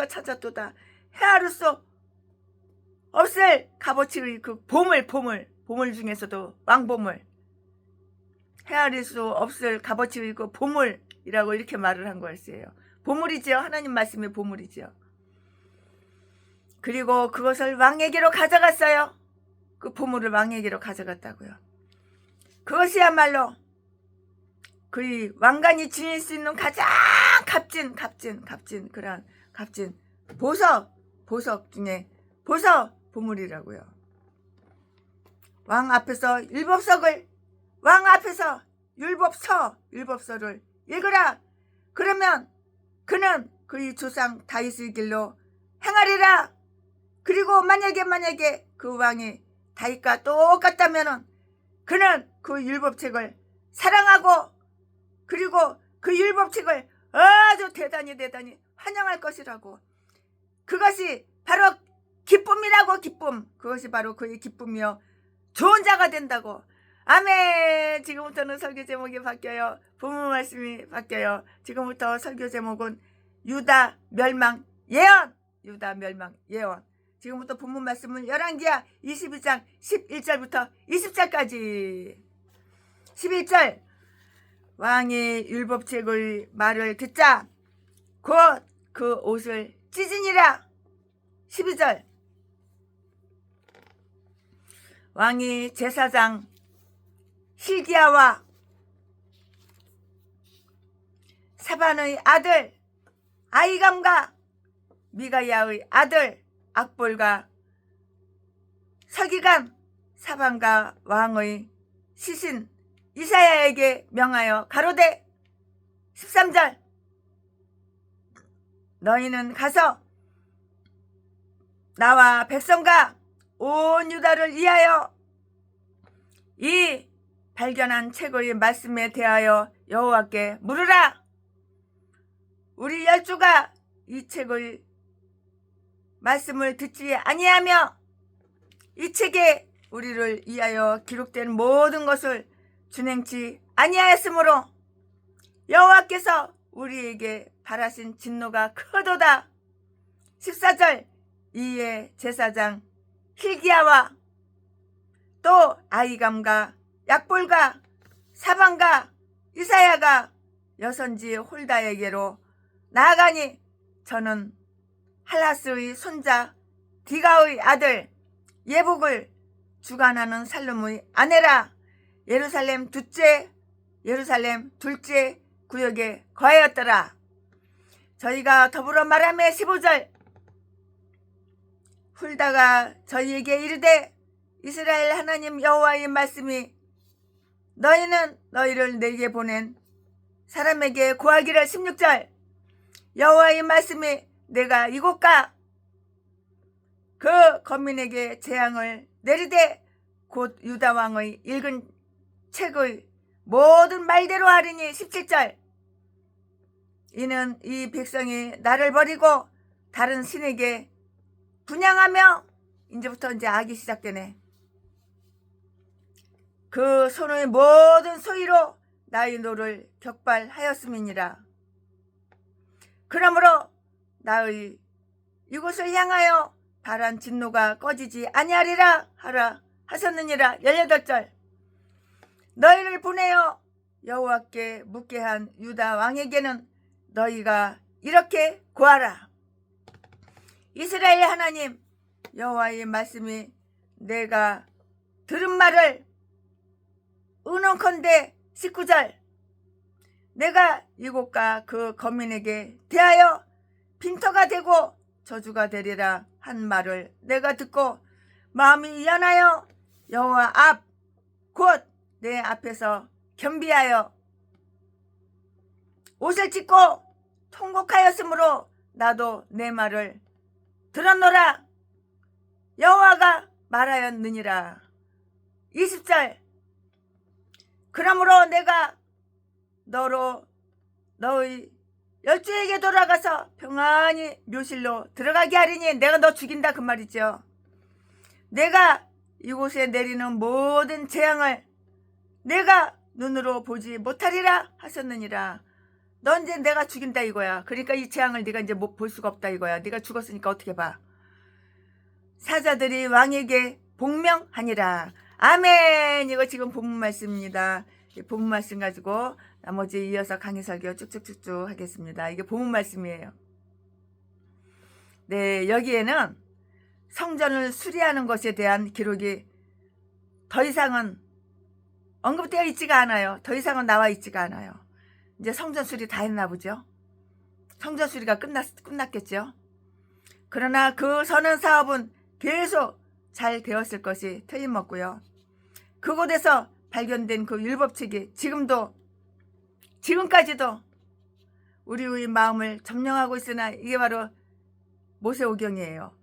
찾았도다. 헤아릴 수 없을 값어치의 그 보물 중에서도 왕보물, 헤아릴 수 없을 값어치의 그 보물이라고 이렇게 말을 한 거였어요. 보물이지요. 하나님 말씀의 보물이지요. 그리고 그것을 왕에게로 가져갔어요. 그 보물을 왕에게로 가져갔다고요. 그것이야말로 그 왕관이 지닐 수 있는 가장 값진 그런 값진 보석 중에 보물이라고요. 왕 앞에서 율법서를 읽으라. 그러면 그는 그의 조상 다윗의 길로 행하리라. 그리고 만약에 그 왕이 다윗과 똑같다면은 그는 그 율법책을 사랑하고 그리고 그 율법책을 아주 대단히 환영할 것이라고. 그것이 바로 기쁨이라고. 기쁨. 그것이 바로 그의 기쁨이요 좋은 자가 된다고. 아멘. 지금부터는 설교 제목이 바뀌어요. 부모 말씀이 바뀌어요. 지금부터 설교 제목은 유다 멸망 예언. 지금부터 본문 말씀은 열왕기하 22장 11절부터 20절까지. 11절. 왕이 율법책의 말을 듣자 곧 그 옷을 찢으니라. 12절. 왕이 제사장 hil기야와 사반의 아들 아히감과 미가야의 아들 악볼과 서기관 사반과 왕의 시신 이사야에게 명하여 가로되. 13절. 너희는 가서 나와 백성과 온 유다를 위하여 이 발견한 책의 말씀에 대하여 여호와께 물으라. 우리 열조가 이 책의 말씀을 듣지 아니하며 이 책에 우리를 위하여 기록된 모든 것을 준행치 아니하였으므로 여호와께서 우리에게 바라신 진노가 크도다. 14절. 이에 제사장 hil기야와 또 아히감과 약볼과 사반과 이사야가 여선지 홀다에게로 나아가니 저는 할라스의 손자 디가의 아들 예복을 주관하는 살룸의 아내라. 예루살렘 둘째 구역에 거하였더라. 저희가 더불어 말하며 15절. 훌다가 저희에게 이르되 이스라엘 하나님 여호와의 말씀이 너희는 너희를 내게 보낸 사람에게 구하기를. 16절. 여호와의 말씀이 내가 이곳과 그 거민에게 재앙을 내리되 곧 유다 왕의 읽은 책의 모든 말대로 하리니. 17절. 이는 이 백성이 나를 버리고 다른 신에게 분향하며, 이제부터 악이 시작되네. 그 손의 모든 소위로 나의 노를 격발하였음이니라. 그러므로 나의 이곳을 향하여 발한 진노가 꺼지지 아니하리라 하셨느니라. 18절. 너희를 보내어 여호와께 묻게 한 유다 왕에게는 너희가 이렇게 구하라. 이스라엘 하나님 여호와의 말씀이 내가 들은 말을 의논컨대. 19절. 내가 이곳과 그 거민에게 대하여 빈터가 되고 저주가 되리라 한 말을 내가 듣고 마음이 연하여 여호와 앞 곧 내 앞에서 겸비하여 옷을 찢고 통곡하였으므로 나도 내 말을 들었노라. 여호와가 말하였느니라. 20절. 그러므로 내가 너의 열주에게 돌아가서 평안히 묘실로 들어가게 하리니, 내가 너 죽인다 그 말이죠. 내가 이곳에 내리는 모든 재앙을 내가 눈으로 보지 못하리라 하셨느니라. 넌 이제 내가 죽인다 이거야. 그러니까 이 재앙을 네가 이제 볼 수가 없다 이거야. 네가 죽었으니까 어떻게 봐. 사자들이 왕에게 복명하니라. 아멘. 이거 지금 본문 말씀입니다. 본문 말씀 가지고 나머지 이어서 강의 설교 쭉쭉쭉쭉 하겠습니다. 이게 본문 말씀이에요. 네, 여기에는 성전을 수리하는 것에 대한 기록이 더 이상은 언급되어 있지가 않아요. 더 이상은 나와 있지가 않아요. 이제 성전 수리 다 했나 보죠. 성전 수리가 끝났겠죠. 그러나 그 선한 사업은 계속 잘 되었을 것이 틀림없고요. 그곳에서 발견된 그 율법책이 지금까지도 우리의 마음을 점령하고 있으나, 이게 바로 모세오경이에요.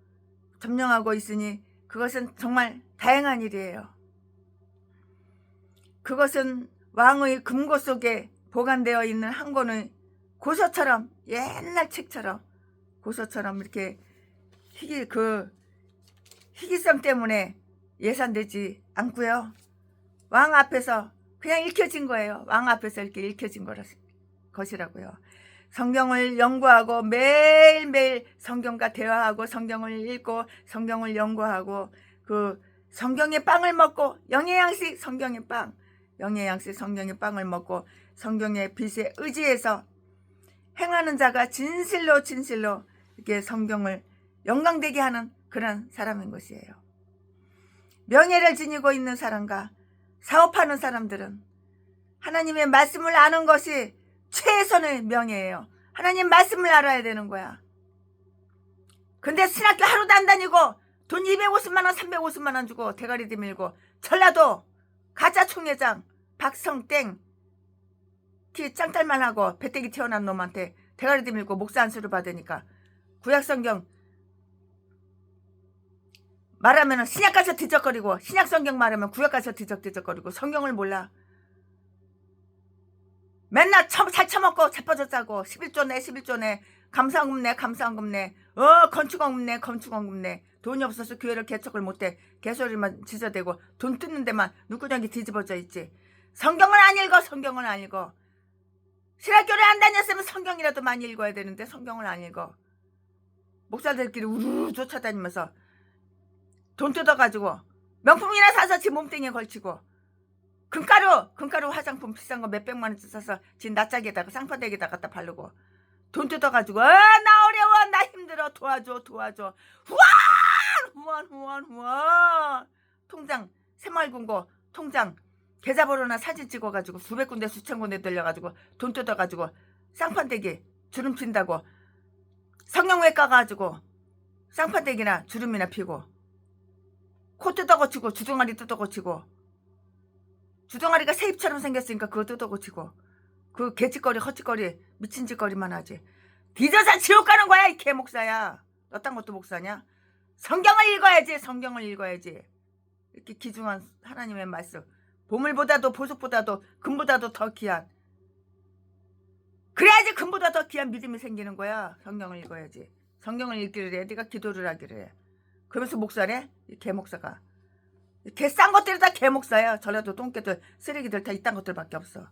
점령하고 있으니 그것은 정말 다행한 일이에요. 그것은 왕의 금고 속에 보관되어 있는 한 권의 고서처럼, 옛날 책처럼 고서처럼 이렇게 희귀성 때문에 예산되지 않고요. 왕 앞에서 그냥 읽혀진 거예요. 왕 앞에서 이렇게 읽혀진 것이라고요. 성경을 연구하고 매일매일 성경과 대화하고 성경을 읽고 성경을 연구하고 그 성경의 빵을 먹고 영예양식 성경의 빵을 먹고 성경의 빛에 의지해서 행하는 자가 진실로 이렇게 성경을 영광되게 하는 그런 사람인 것이에요. 명예를 지니고 있는 사람과 사업하는 사람들은 하나님의 말씀을 아는 것이 최선의 명예예요. 하나님 말씀을 알아야 되는 거야. 근데 신학교 하루도 안 다니고 돈 250만 원 350만 원 주고 대가리 들밀고 전라도 가짜 총회장 박성땡 티 짱딸만 하고 배때기 태어난 놈한테 대가리 들밀고 목사 안수를 받으니까 구약성경 말하면 신약 가서 뒤적거리고, 신약성경 말하면 구약 가서 뒤적거리고, 성경을 몰라. 맨날 살 처먹고 자빠져 짜고 11조 내 감사원금 내 건축원금 내 돈이 없어서 교회를 개척을 못해. 개소리만 지저대고 돈 뜯는 데만 눈구녕이 뒤집어져 있지. 성경을 안 읽어. 신학교를 안 다녔으면 성경이라도 많이 읽어야 되는데 성경을 안 읽어. 목사들끼리 우르르 쫓아다니면서 돈 뜯어가지고 명품이나 사서 지 몸뚱이에 걸치고, 금가루 화장품 비싼 거 몇백만 원치 사서 지 낯짝에다가 쌍파대기에다 갖다 바르고, 돈 뜯어가지고 나 어려워, 나 힘들어, 도와줘. 후원. 통장 새마을금고 통장 계좌번호나 사진 찍어가지고 수백 군데 수천 군데 들려가지고 돈 뜯어가지고 쌍판대기 주름 핀다고 성형외 가가지고 쌍판대기나 주름이나 피고, 코 뜯어고치고 주둥아리 뜯어고치고, 주둥아리가 새입처럼 생겼으니까 그거 뜯어고치고, 그 개짓거리 헛짓거리 미친 짓거리만 하지. 뒤져서 지옥 가는 거야 이 개목사야. 너 딴 것도 목사냐? 성경을 읽어야지. 이렇게 귀중한 하나님의 말씀, 보물보다도 보석보다도 금보다도 더 귀한, 그래야지 금보다 더 귀한 믿음이 생기는 거야. 성경을 읽어야지. 성경을 읽기를 해. 네가 기도를 하기를 해. 그러면서 목사래? 이 개목사가. 개 싼 것들이 다 개목사야. 전라도 똥개들 쓰레기들 다 이딴 것들밖에 없어.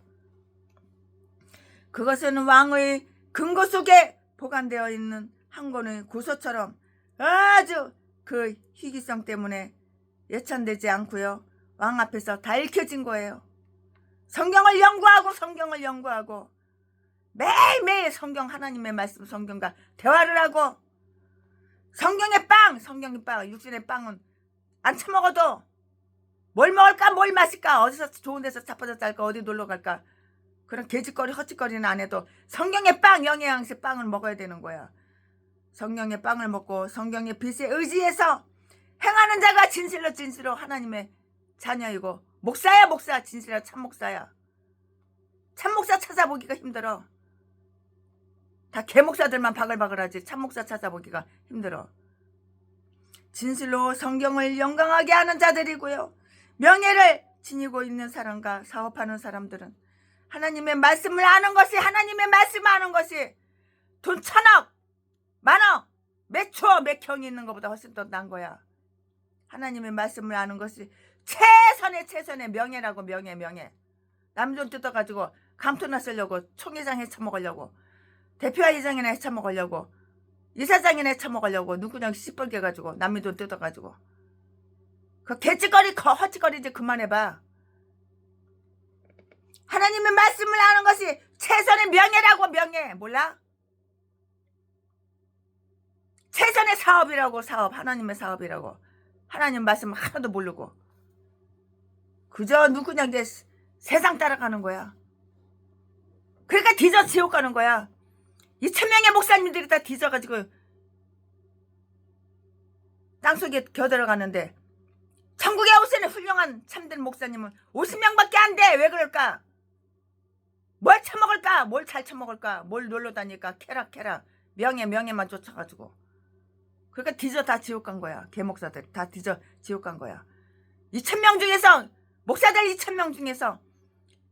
그것은 왕의 금고 속에 보관되어 있는 한 권의 고서처럼 아주 그 희귀성 때문에 예찬되지 않고요. 왕 앞에서 다 읽혀진 거예요. 성경을 연구하고 매일매일 성경 하나님의 말씀 성경과 대화를 하고, 성경의 빵 육신의 빵은 안 처먹어도 뭘 먹을까 뭘 마실까 어디서 좋은 데서 자빠져 짤까 어디 놀러 갈까 그런 개짓거리 헛짓거리는 안 해도 성경의 빵 영양식 빵을 먹어야 되는 거야. 성경의 빵을 먹고 성경의 빛에 의지해서 행하는 자가 진실로 하나님의 자녀이고, 목사 진실한 참목사야. 참목사 찾아보기가 힘들어. 다 개목사들만 바글바글하지 참목사 찾아보기가 힘들어. 진실로 성경을 영광하게 하는 자들이고요. 명예를 지니고 있는 사람과 사업하는 사람들은 하나님의 말씀을 아는 것이 하나님의 말씀을 아는 것이 돈 1,000억, 만억, 몇 초, 몇 경이 있는 것보다 훨씬 더 난 거야. 하나님의 말씀을 아는 것이 최선의 명예라고. 명예. 남 돈 뜯어가지고 감투나 쓰려고, 총회장 해쳐먹으려고, 대표회장이나 해쳐먹으려고, 이사장이나 해쳐먹으려고 눈구녕 시뻘게 해가지고 남의 돈 뜯어가지고 그 개찌거리 헛짓거리지 그만해봐. 하나님의 말씀을 아는 것이 최선의 명예라고. 명예 몰라? 최선의 사업이라고. 사업 하나님의 사업이라고. 하나님 말씀 하나도 모르고 그저 눈구녕 이제 세상 따라가는 거야. 그러니까 뒤져 지옥 가는 거야. 2,000명의 목사님들이 다 뒤져가지고 땅속에 겨들어가는데 천국에 오시는 훌륭한 참된 목사님은 50명밖에 안 돼. 왜 그럴까? 뭘 처먹을까? 뭘 잘 처먹을까? 뭘 놀러 다닐까? 캐락 명예만 쫓아가지고 그러니까 뒤져 다 지옥 간 거야. 개목사들 다 뒤져 지옥 간 거야. 2,000명 중에서 목사들 2,000명 중에서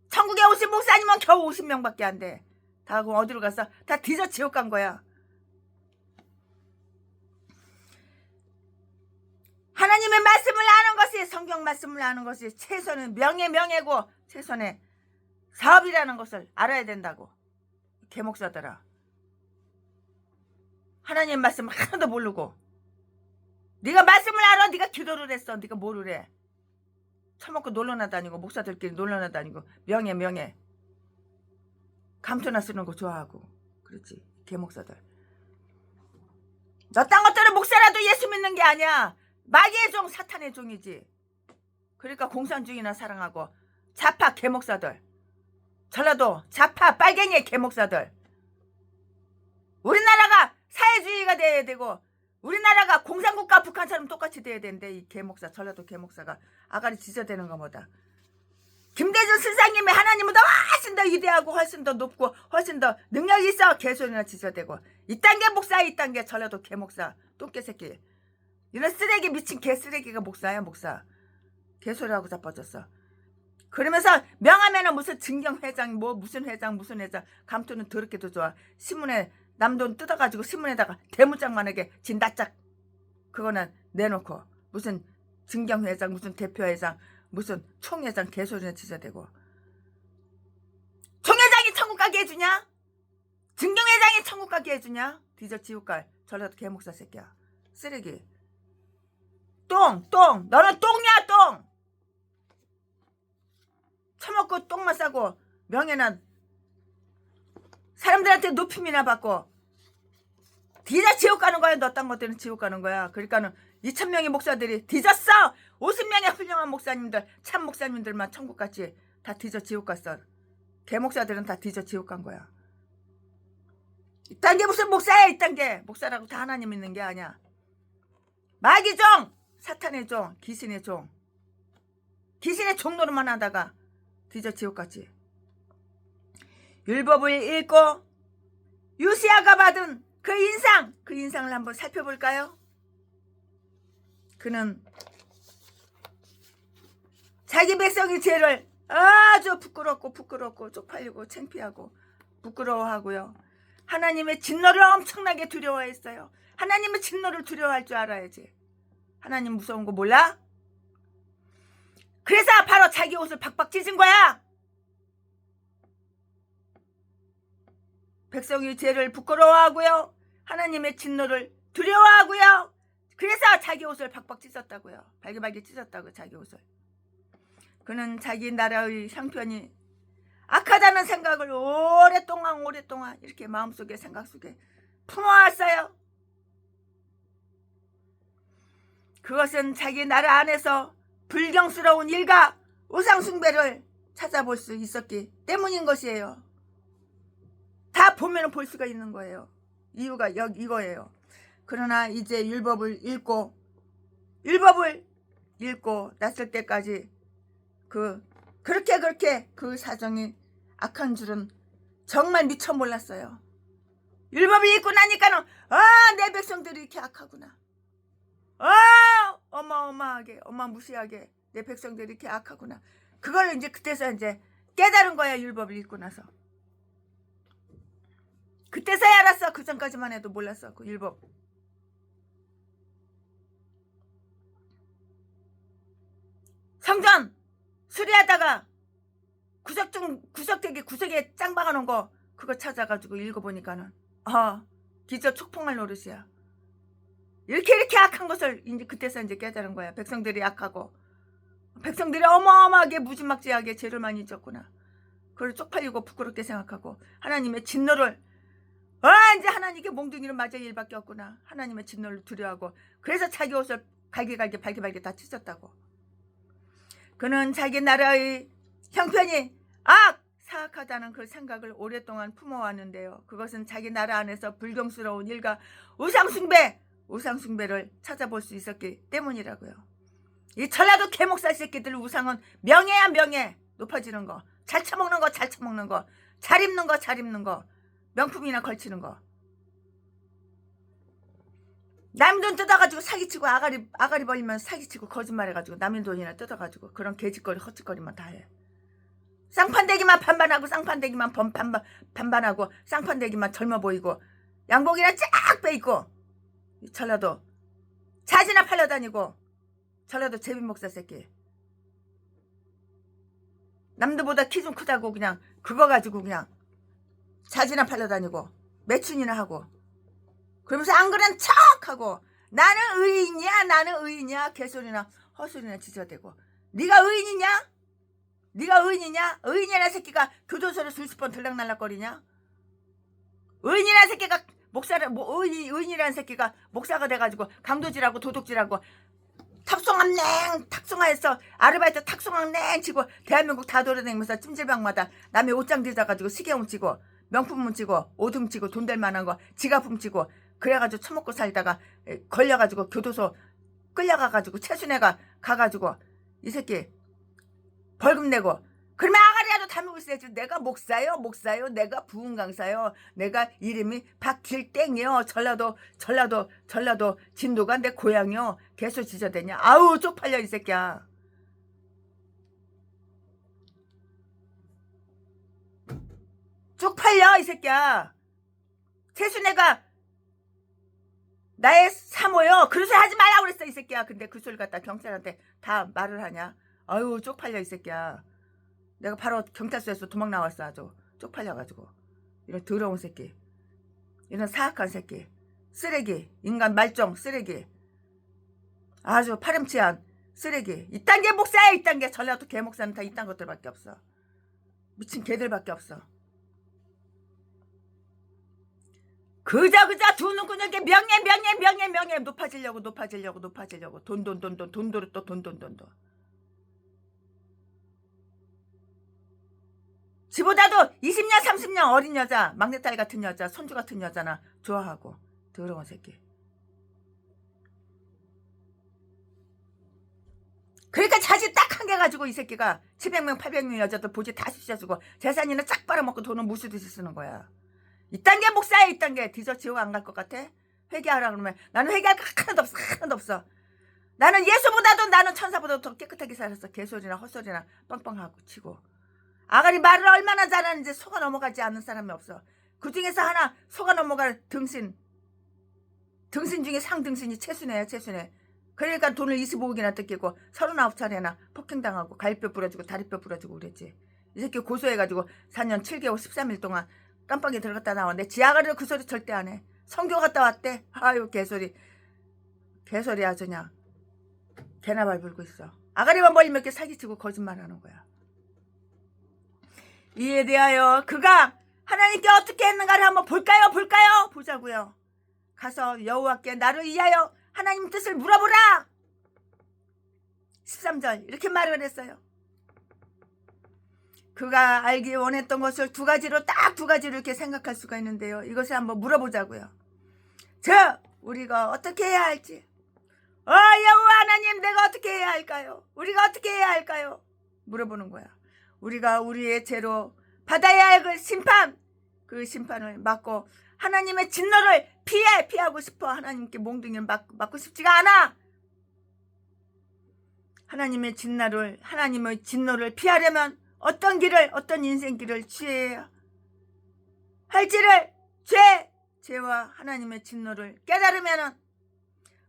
천국에 오신 목사님은 겨우 50명밖에 안 돼. 다 어디로 갔어? 다 뒤져 지옥 간 거야. 하나님의 말씀을 아는 것이, 성경 말씀을 아는 것이 최선의 명예고 최선의 사업이라는 것을 알아야 된다고. 개목사들아. 하나님 말씀 하나도 모르고 네가 말씀을 알아. 네가 기도를 했어. 네가 뭐를 해. 처먹고 놀러나 다니고 목사들끼리 놀러나 다니고 명예 감투나 쓰는 거 좋아하고 그렇지. 개목사들. 너 딴 것들은 목사라도 예수 믿는 게 아니야. 마귀의 종 사탄의 종이지. 그러니까 공산주의나 사랑하고 좌파 개목사들, 전라도 좌파 빨갱이 개목사들. 우리나라가 사회주의가 돼야 되고 우리나라가 공산국가 북한처럼 똑같이 돼야 되는데 이 개목사, 전라도 개목사가 아가리 지저대는 것보다 김대중 스승님이 하나님보다 훨씬 더 위대하고 훨씬 더 높고 훨씬 더 능력이 있어 개소리나 지저대고 이딴 게 목사야. 이딴 게 전라도 개목사 똥개 새끼. 이런 쓰레기 미친 개쓰레기가 목사야. 목사 개소리하고 자빠졌어. 그러면서 명하면은 무슨 증경회장 뭐 무슨 회장 감투는 더럽게도 좋아. 신문에 남돈 뜯어가지고 신문에다가 대문짝만하게 진다짝 그거는 내놓고 무슨 증경회장 무슨 대표회장 무슨 총회장 개소리나 지저대고. 총회장이 천국 가게 해주냐? 증경회장이 천국 가게 해주냐? 뒤져 지옥갈 전라도 개목사 새끼야. 쓰레기. 똥 너는 똥이야. 똥 처먹고 똥만 싸고 명예는 사람들한테 높임이나 받고 뒤져 지옥 가는 거야. 너 딴 것들은 지옥 가는 거야. 그러니까는 2,000명의 목사들이 뒤졌어. 50명의 훌륭한 목사님들 참 목사님들만 천국같이 다 뒤져 지옥 갔어. 개목사들은 다 뒤져 지옥 간 거야. 이딴 게 무슨 목사야. 이딴 게 목사라고 다 하나님 있는 게 아니야. 마귀 종, 사탄의 종, 귀신의 종, 귀신의 종 노릇만 하다가 뒤져 지옥 갔지. 율법을 읽고 요시야가 받은 그 인상을 한번 살펴볼까요? 그는 자기 백성의 죄를 아주 부끄럽고 쪽팔리고 창피하고 부끄러워하고요. 하나님의 진노를 엄청나게 두려워했어요. 하나님의 진노를 두려워할 줄 알아야지. 하나님 무서운 거 몰라? 그래서 바로 자기 옷을 박박 찢은 거야. 백성의 죄를 부끄러워하고요. 하나님의 진노를 두려워하고요. 그래서 자기 옷을 박박 찢었다고요. 발기발기 찢었다고 자기 옷을. 그는 자기 나라의 형편이 악하다는 생각을 오랫동안 이렇게 마음속에 생각 속에 품어왔어요. 그것은 자기 나라 안에서 불경스러운 일과 우상숭배를 찾아볼 수 있었기 때문인 것이에요. 다 보면 볼 수가 있는 거예요. 이유가 이거예요. 그러나 이제 율법을 읽고 났을 때까지 그렇게 그 사정이 악한 줄은 정말 미처 몰랐어요. 율법이 있고 나니까는 내 백성들이 이렇게 악하구나. 어마어마하게 어마무시하게 내 백성들이 이렇게 악하구나. 그걸 이제 그때서 이제 깨달은 거야. 율법을 읽고 나서. 그때서야 알았어. 그 전까지만 해도 몰랐어. 그 율법. 성전 수리하다가 구석에 짱 박아놓은 거 그거 찾아가지고 읽어보니까는 기저 촉풍할 노릇이야. 이렇게 악한 것을 이제 그때서 이제 깨달은 거야. 백성들이 악하고 백성들이 어마어마하게 무지막지하게 죄를 많이 졌구나. 그걸 쪽팔리고 부끄럽게 생각하고 하나님의 진노를 이제 하나님께 몽둥이를 맞을 일밖에 없구나. 하나님의 진노를 두려워하고 그래서 자기 옷을 발게 다 찢었다고. 그는 자기 나라의 형편이 사악하다는 그 생각을 오랫동안 품어왔는데요. 그것은 자기 나라 안에서 불경스러운 일과 우상숭배를 찾아볼 수 있었기 때문이라고요. 이 전라도 개목살 새끼들 우상은 명예야 명예. 높아지는 거, 잘 처먹는 거, 잘 입는 거, 명품이나 걸치는 거. 남 돈 뜯어가지고 사기치고 아가리 벌리면 사기치고 거짓말해가지고 남의 돈이나 뜯어가지고 그런 개짓거리 헛짓거리만 다 해. 쌍판대기만 반반하고 쌍판대기만 반반하고 쌍판대기만 젊어 보이고 양복이나 쫙 빼입고 전라도 자지나 팔려다니고 전라도 제비목사 새끼. 남들보다 키 좀 크다고 그냥 그거 가지고 그냥 자지나 팔려다니고 매춘이나 하고 그러면서 안 그런 척하고 나는 의인이야 개소리나 헛소리나 지저대고 네가 의인이냐? 의인이라는 새끼가 교도소를 수십 번 들락날락거리냐? 의인이라는 새끼가 의인이라는 새끼가 목사가 돼가지고 강도질하고 도둑질하고 탁송해서 아르바이트 탁송함냉 치고 대한민국 다 돌아다니면서 찜질방마다 남의 옷장 뒤져가지고 시계 훔치고 명품 훔치고 옷 훔치고 돈 될 만한 거 지갑 훔치고 그래가지고 처먹고 살다가 걸려가지고 교도소 끌려가가지고 최순애가 가가지고 이 새끼 벌금 내고 그러면 아가리라도 다물고 있어야지. 내가 목사요 내가 부흥 강사요 내가 이름이 박길땡이요 전라도 진도가 내 고향이요 개소 지저대냐. 아우 쪽팔려 이 새끼야. 쪽팔려 이 새끼야. 최순애가 나의 사모요 그런 소리 하지 말라고 그랬어 이 새끼야. 근데 그 소리 갖다 경찰한테 다 말을 하냐. 아유 쪽팔려 이 새끼야. 내가 바로 경찰서에서 도망 나왔어. 아주 쪽팔려가지고. 이런 더러운 새끼, 이런 사악한 새끼, 쓰레기, 인간 말종 쓰레기, 아주 파렴치한 쓰레기. 이딴 게 목사야. 이딴 게 전라도 개목사는 다 이딴 것들밖에 없어. 미친 개들밖에 없어. 그저 두 눈구녕게 명예 높아지려고 돈도 지보다도 20년 30년 어린 여자, 막내딸 같은 여자, 손주 같은 여자나 좋아하고. 더러운 새끼. 그러니까 자지 딱 한 개 가지고 이 새끼가 700명 800명 여자들 보지 다 쑤셔주고 재산이나 쫙 빨아먹고 돈은 무수듯이 쓰는 거야. 이딴 게 목사야. 이딴 게. 뒤져 지옥 안 갈 것 같아? 회개하라 그러면 나는 회개할 거 하나도 없어. 나는 예수보다도 나는 천사보다도 더 깨끗하게 살았어. 개소리나 헛소리나 빵빵하고 치고. 아가리 말을 얼마나 잘하는지 속아 넘어가지 않는 사람이 없어. 그 중에서 하나 속아 넘어갈 등신 중에 상등신이 최순애야. 그러니까 돈을 25억이나 뜯기고 39차례나 폭행당하고 갈비뼈 부러지고 다리뼈 부러지고 그랬지. 이 새끼 고소해가지고 4년 7개월 13일 동안 깜빡이 들어갔다 나왔는데 지 아가리로 그 소리 절대 안 해. 성교 갔다 왔대. 아유 개소리 아주 그냥 개나 발 불고 있어. 아가리만 벌리면 이렇게 사기치고 거짓말하는 거야. 이에 대하여 그가 하나님께 어떻게 했는가를 한번 볼까요? 보자고요. 가서 여호와께 나를 위하여 하나님 뜻을 물어보라. 13절 이렇게 말을 했어요. 그가 알기 원했던 것을 두 가지로 이렇게 생각할 수가 있는데요. 이것을 한번 물어보자고요. 우리가 어떻게 해야 할지. 여호와 하나님, 내가 어떻게 해야 할까요? 우리가 어떻게 해야 할까요? 물어보는 거야. 우리가 우리의 죄로 받아야 할 그 심판을 받고 하나님의 진노를 피하고 싶어. 하나님께 몽둥이를 맞고 싶지가 않아. 하나님의 진노를 피하려면 어떤 인생길을 취해야 할지를 죄와 하나님의 진노를 깨달으면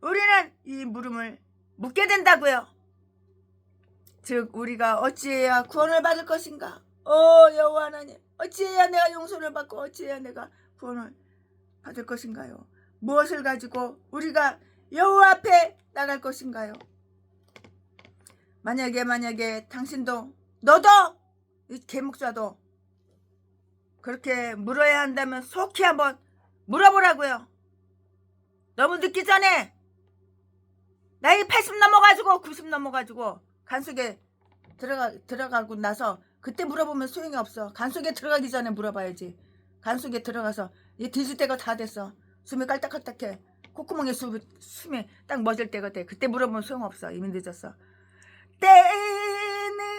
우리는 이 물음을 묻게 된다고요. 즉 우리가 어찌해야 구원을 받을 것인가? 여호와 하나님, 어찌해야 내가 용서를 받고 어찌해야 내가 구원을 받을 것인가요? 무엇을 가지고 우리가 여호와 앞에 나갈 것인가요? 만약에 당신도 너도 이 개목사도 그렇게 물어야 한다면 속히 한번 물어보라고요. 너무 늦기 전에 나이 80 넘어가지고 90 넘어가지고 간속에 들어가고 나서 그때 물어보면 소용이 없어. 간속에 들어가기 전에 물어봐야지. 간속에 들어가서 얘 뒤질 때가 다 됐어. 숨이 깔딱깔딱해. 콧구멍에 숨이 딱 멎을 때가 돼. 그때 물어보면 소용없어. 이미 늦었어. 때는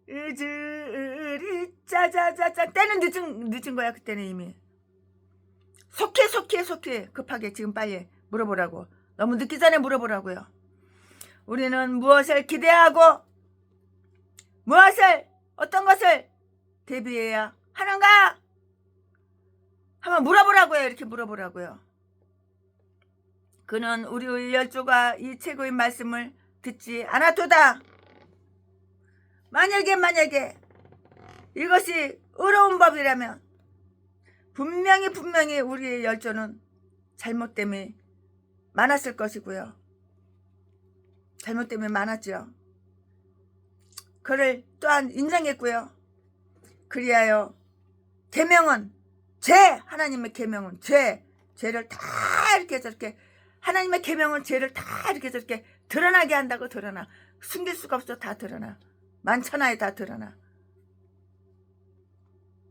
늦으리 짜자자자. 때는 늦은 거야. 그때는 이미. 속히 급하게 지금 빨리 물어보라고. 너무 늦기 전에 물어보라고요. 우리는 무엇을 기대하고 어떤 것을 대비해야 하는가? 한번 물어보라고요. 이렇게 물어보라고요. 그는 우리 열조가 이 최고의 말씀을 듣지 않았도다. 만약에 이것이 의로운 법이라면 분명히 우리의 열조는 잘못됨이 많았을 것이고요. 잘못됨이 많았죠. 그를 또한 인정했고요. 그리하여 계명은 하나님의 계명은 죄를 다 이렇게 저렇게 하나님의 계명은 죄를 다 이렇게 저렇게 드러나게 한다고. 드러나. 숨길 수가 없어. 다 드러나. 만천하에 다 드러나.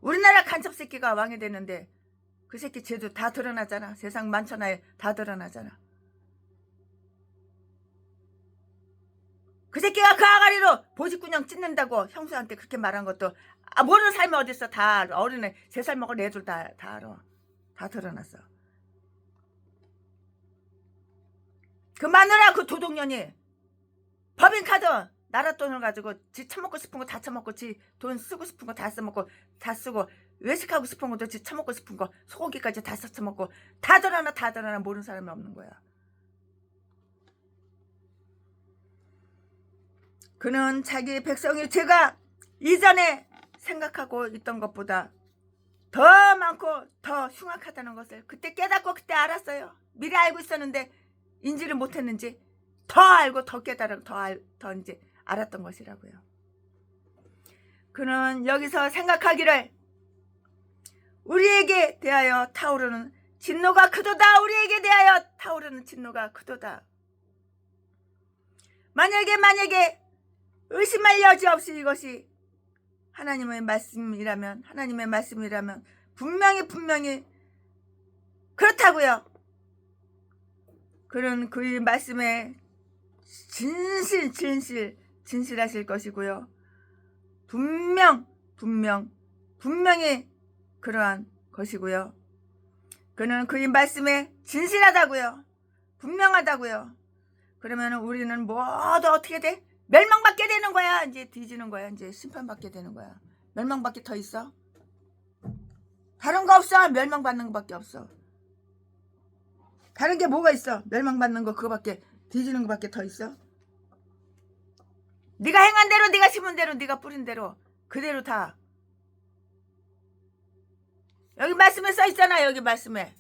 우리나라 간첩 새끼가 왕이 되는데 그 새끼 죄도 다 드러나잖아. 세상 만천하에 다 드러나잖아. 그 새끼가 그 아가리로 보직군형 찢는다고 형수한테 그렇게 말한 것도 모르는 삶이 어딨어. 다 알아. 어린애 3살 먹은 애들 다 알아. 다 드러났어. 그 마누라 그 도둑년이 법인카드 나라 돈을 가지고 지 처먹고 싶은 거 다 처먹고 지 돈 쓰고 싶은 거 다 써먹고 다 쓰고 외식하고 싶은 것도 지 처먹고 싶은 거 소고기까지 다 써먹고 다 드러나 모르는 사람이 없는 거야. 그는 자기 백성의 죄가 이전에 생각하고 있던 것보다 더 많고 더 흉악하다는 것을 그때 깨닫고 그때 알았어요. 미리 알고 있었는데 인지를 못했는지 더 알고 더 깨달아 더 이제 알았던 것이라고요. 그는 여기서 생각하기를 우리에게 대하여 타오르는 진노가 크도다. 우리에게 대하여 타오르는 진노가 크도다. 만약에 의심할 여지 없이 이것이 하나님의 말씀이라면 분명히 그렇다고요. 그는 그의 말씀에 진실하실 것이고요. 분명히 그러한 것이고요. 그는 그의 말씀에 진실하다고요. 분명하다고요. 그러면 우리는 모두 어떻게 돼? 멸망받게 되는 거야. 이제 뒤지는 거야. 이제 심판받게 되는 거야. 멸망받기 더 있어? 다른 거 없어. 멸망받는 거밖에 없어. 다른 게 뭐가 있어? 멸망받는 거 그거밖에, 뒤지는 거밖에 더 있어? 네가 행한 대로, 네가 심은 대로, 네가 뿌린 대로 그대로 다. 여기 말씀에 써 있잖아. 여기 말씀에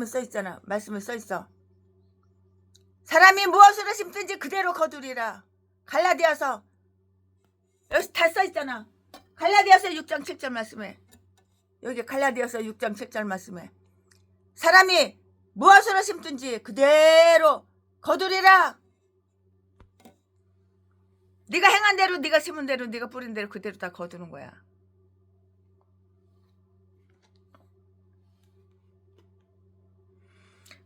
써 있잖아. 말씀에 써 있어. 사람이 무엇으로 심든지 그대로 거두리라. 갈라디아서 여기 다 써 있잖아. 갈라디아서 6장 7절 말씀에, 여기 갈라디아서 6장 7절 말씀에 사람이 무엇으로 심든지 그대로 거두리라. 네가 행한 대로, 네가 심은 대로, 네가 뿌린 대로 그대로 다 거두는 거야.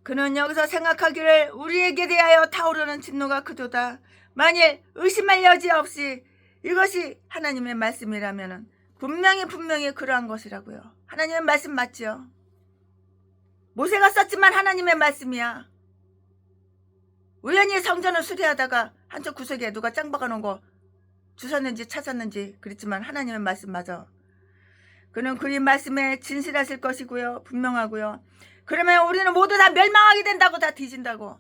그는 여기서 생각하기를 우리에게 대하여 타오르는 진노가 크도다. 만일 의심할 여지 없이 이것이 하나님의 말씀이라면 분명히 그러한 것이라고요. 하나님의 말씀 맞죠? 모세가 썼지만 하나님의 말씀이야. 우연히 성전을 수리하다가 한쪽 구석에 누가 짱 박아놓은 거 주웠는지 찾았는지 그랬지만 하나님의 말씀 맞아. 그는 그의 말씀에 진실하실 것이고요. 분명하고요. 그러면 우리는 모두 다 멸망하게 된다고, 다 뒤진다고.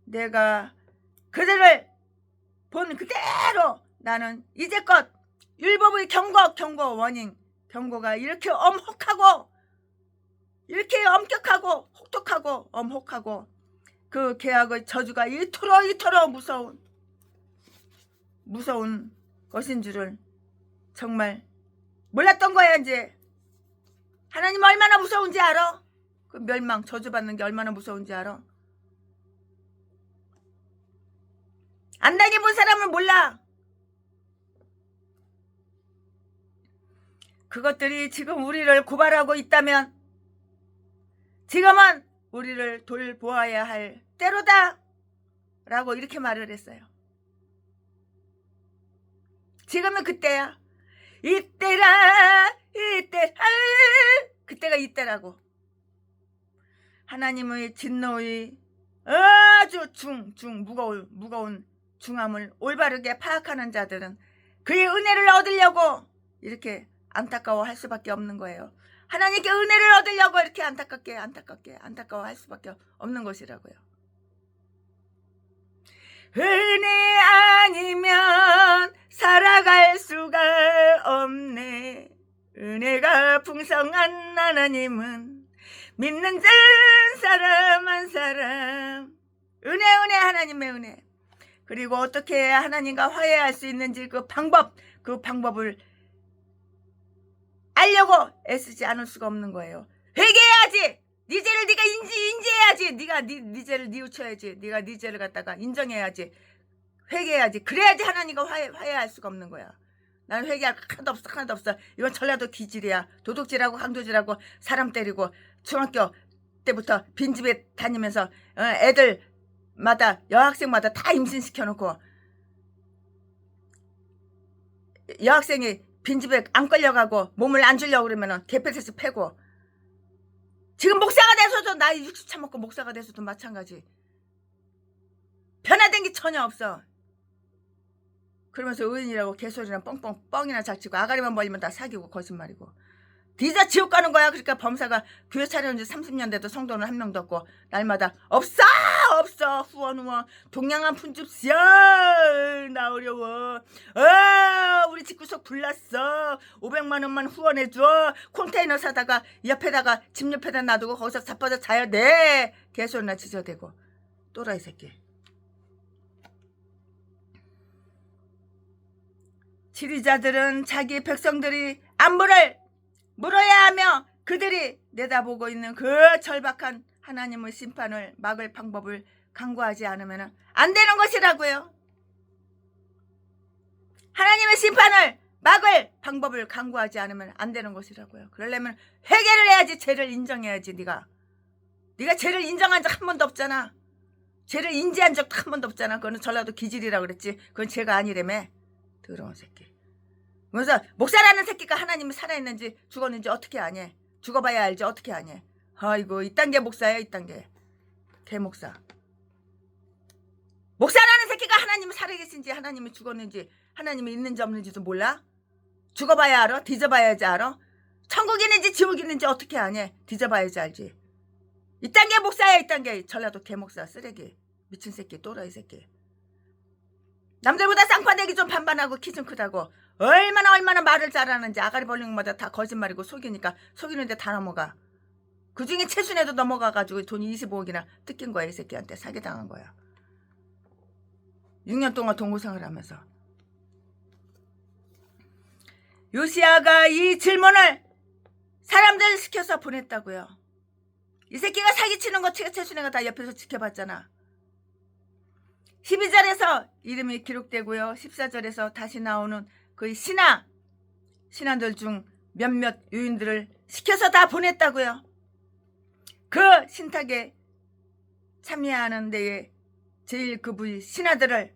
내가 그들을 본 그대로 나는 이제껏 율법의 경고 원인, 경고가 이렇게 엄혹하고 이렇게 엄격하고 혹독하고 엄혹하고 그 계약의 저주가 이토록 무서운 것인 줄을 정말 몰랐던 거야. 이제 하나님 얼마나 무서운지 알아? 그 멸망 저주받는 게 얼마나 무서운지 알아? 안 당해본 사람은 몰라. 그것들이 지금 우리를 고발하고 있다면 지금은 우리를 돌보아야 할 때로다 라고 이렇게 말을 했어요. 지금은 그때야. 이때라 그때가 이때라고. 하나님의 진노의 아주 무거운 중함을 올바르게 파악하는 자들은 그의 은혜를 얻으려고 이렇게 안타까워할 수밖에 없는 거예요. 하나님께 은혜를 얻으려고 이렇게 안타까워할 수밖에 없는 것이라고요. 은혜 아니면 살아갈 수가 없네. 은혜가 풍성한 하나님은 믿는 사람 한 사람. 은혜 하나님의 은혜. 그리고 어떻게 해야 하나님과 화해할 수 있는지 그 방법을 알려고 애쓰지 않을 수가 없는 거예요. 회개해야지. 네 죄를 네가 인지해야지. 네가 네 죄를 뉘우쳐야지. 네가 네 죄를 갖다가 인정해야지. 회개해야지. 그래야지 하나님과 화해할 수가 없는 거야. 나는 회개할 하나도 없어. 이건 전라도 기질이야. 도둑질하고 강도질하고 사람 때리고 중학교 때부터 빈집에 다니면서 애들마다 여학생마다 다 임신시켜놓고 여학생이 빈집에 안 끌려가고 몸을 안 주려고 그러면은 개패스에서 패고. 지금 목사가 돼서도 나이 60차 먹고 목사가 돼서도 마찬가지. 변화된 게 전혀 없어. 그러면서 의인이라고 개소리나 뻥이나 작치고 아가리만 벌리면 다 사기고 거짓말이고. 뒤져 지옥 가는 거야. 그러니까 범사가 교회 차려온 지 30년 돼도 성도는 한 명도 없고 날마다 없어 후원 동양한 푼줍시야 나 어려워. 우리 집구석 불났어. 500만 원만 후원해줘. 컨테이너 사다가 옆에다가 집 옆에다 놔두고 거기서 자빠져 자야 돼. 개소리나 지저대고. 또라이 새끼. 지리자들은 자기 백성들이 안부를 물어야 하며 그들이 내다보고 있는 그 절박한 하나님의 심판을 막을 방법을 강구하지 않으면 안 되는 것이라고요. 하나님의 심판을 막을 방법을 강구하지 않으면 안 되는 것이라고요. 그러려면 회개를 해야지. 죄를 인정해야지. 네가 죄를 인정한 적 한 번도 없잖아. 죄를 인지한 적도 한 번도 없잖아. 그거는 전라도 기질이라고 그랬지. 그건 죄가 아니라며. 더러운 새끼. 그래서 목사라는 새끼가 하나님이 살아있는지 죽었는지 어떻게 아냐. 죽어봐야 알지. 어떻게 아냐. 아이고 이딴 게 목사야. 이딴 게 개목사. 목사라는 새끼가 하나님이 살아계신지 하나님이 죽었는지 하나님이 있는지 없는지도 몰라. 죽어봐야 알아. 뒤져봐야지 알아. 천국이 있는지 지옥이 있는지 어떻게 아냐. 뒤져봐야지 알지. 이딴 게 목사야. 이딴 게 전라도 개목사 쓰레기. 미친 새끼 또라이 새끼. 남들보다 쌍판대기 좀 반반하고 키 좀 크다고 얼마나 말을 잘하는지 아가리 벌린 것마다 다 거짓말이고 속이니까 속이는데 다 넘어가. 그중에 최순애도 넘어가가지고 돈이 25억이나 뜯긴 거야. 이 새끼한테 사기당한 거야. 6년 동안 동고생활 하면서. 요시야가 이 질문을 사람들 시켜서 보냈다고요. 이 새끼가 사기치는 거 최순애가 다 옆에서 지켜봤잖아. 12절에서 이름이 기록되고요. 14절에서 다시 나오는 그 신하들 중 몇몇 유인들을 시켜서 다 보냈다고요. 그 신탁에 참여하는 데에 제일 급의 신하들을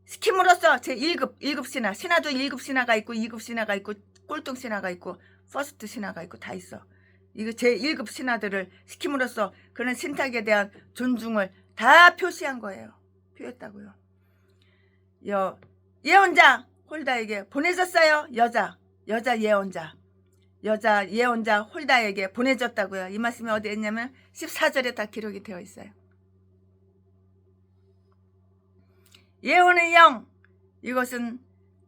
시킴으로써 제 1급 신하, 신하도 1급 신하가 있고 2급 신하가 있고 꼴등 신하가 있고 퍼스트 신하가 있고 다 있어. 이거 제 1급 신하들을 시킴으로써 그런 신탁에 대한 존중을 다 표시한 거예요. 표했다고요. 예언자 홀다에게 보내줬어요. 여자 예언자 홀다에게 보내줬다고요. 이 말씀이 어디에 있냐면 14절에 다 기록이 되어 있어요. 예언의 영, 이것은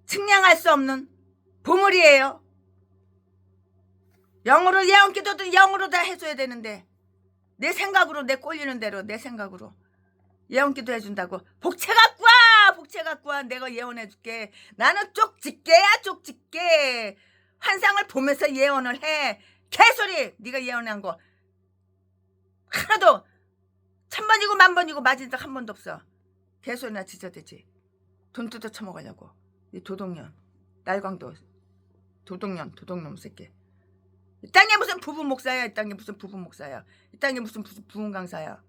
측량할 수 없는 보물이에요. 영으로 예언 기도도 영으로 다 해줘야 되는데 내 생각으로 내 꼴리는 대로 내 생각으로 예언 기도 해준다고 복채 갖고 와 내가 예언해줄게. 나는 쪽집게야 쪽집게. 환상을 보면서 예언을 해. 개소리. 네가 예언한 거 하나도 1000번이고 10,000번이고 맞은 적 한 번도 없어. 개소리나 지저대지. 돈 뜯어 처먹으려고. 이 도둑년 날광도 도둑놈 새끼. 이 땅에 무슨 부부 목사야. 이 땅에 무슨 부부 목사야. 이 땅에 무슨 부흥 강사야.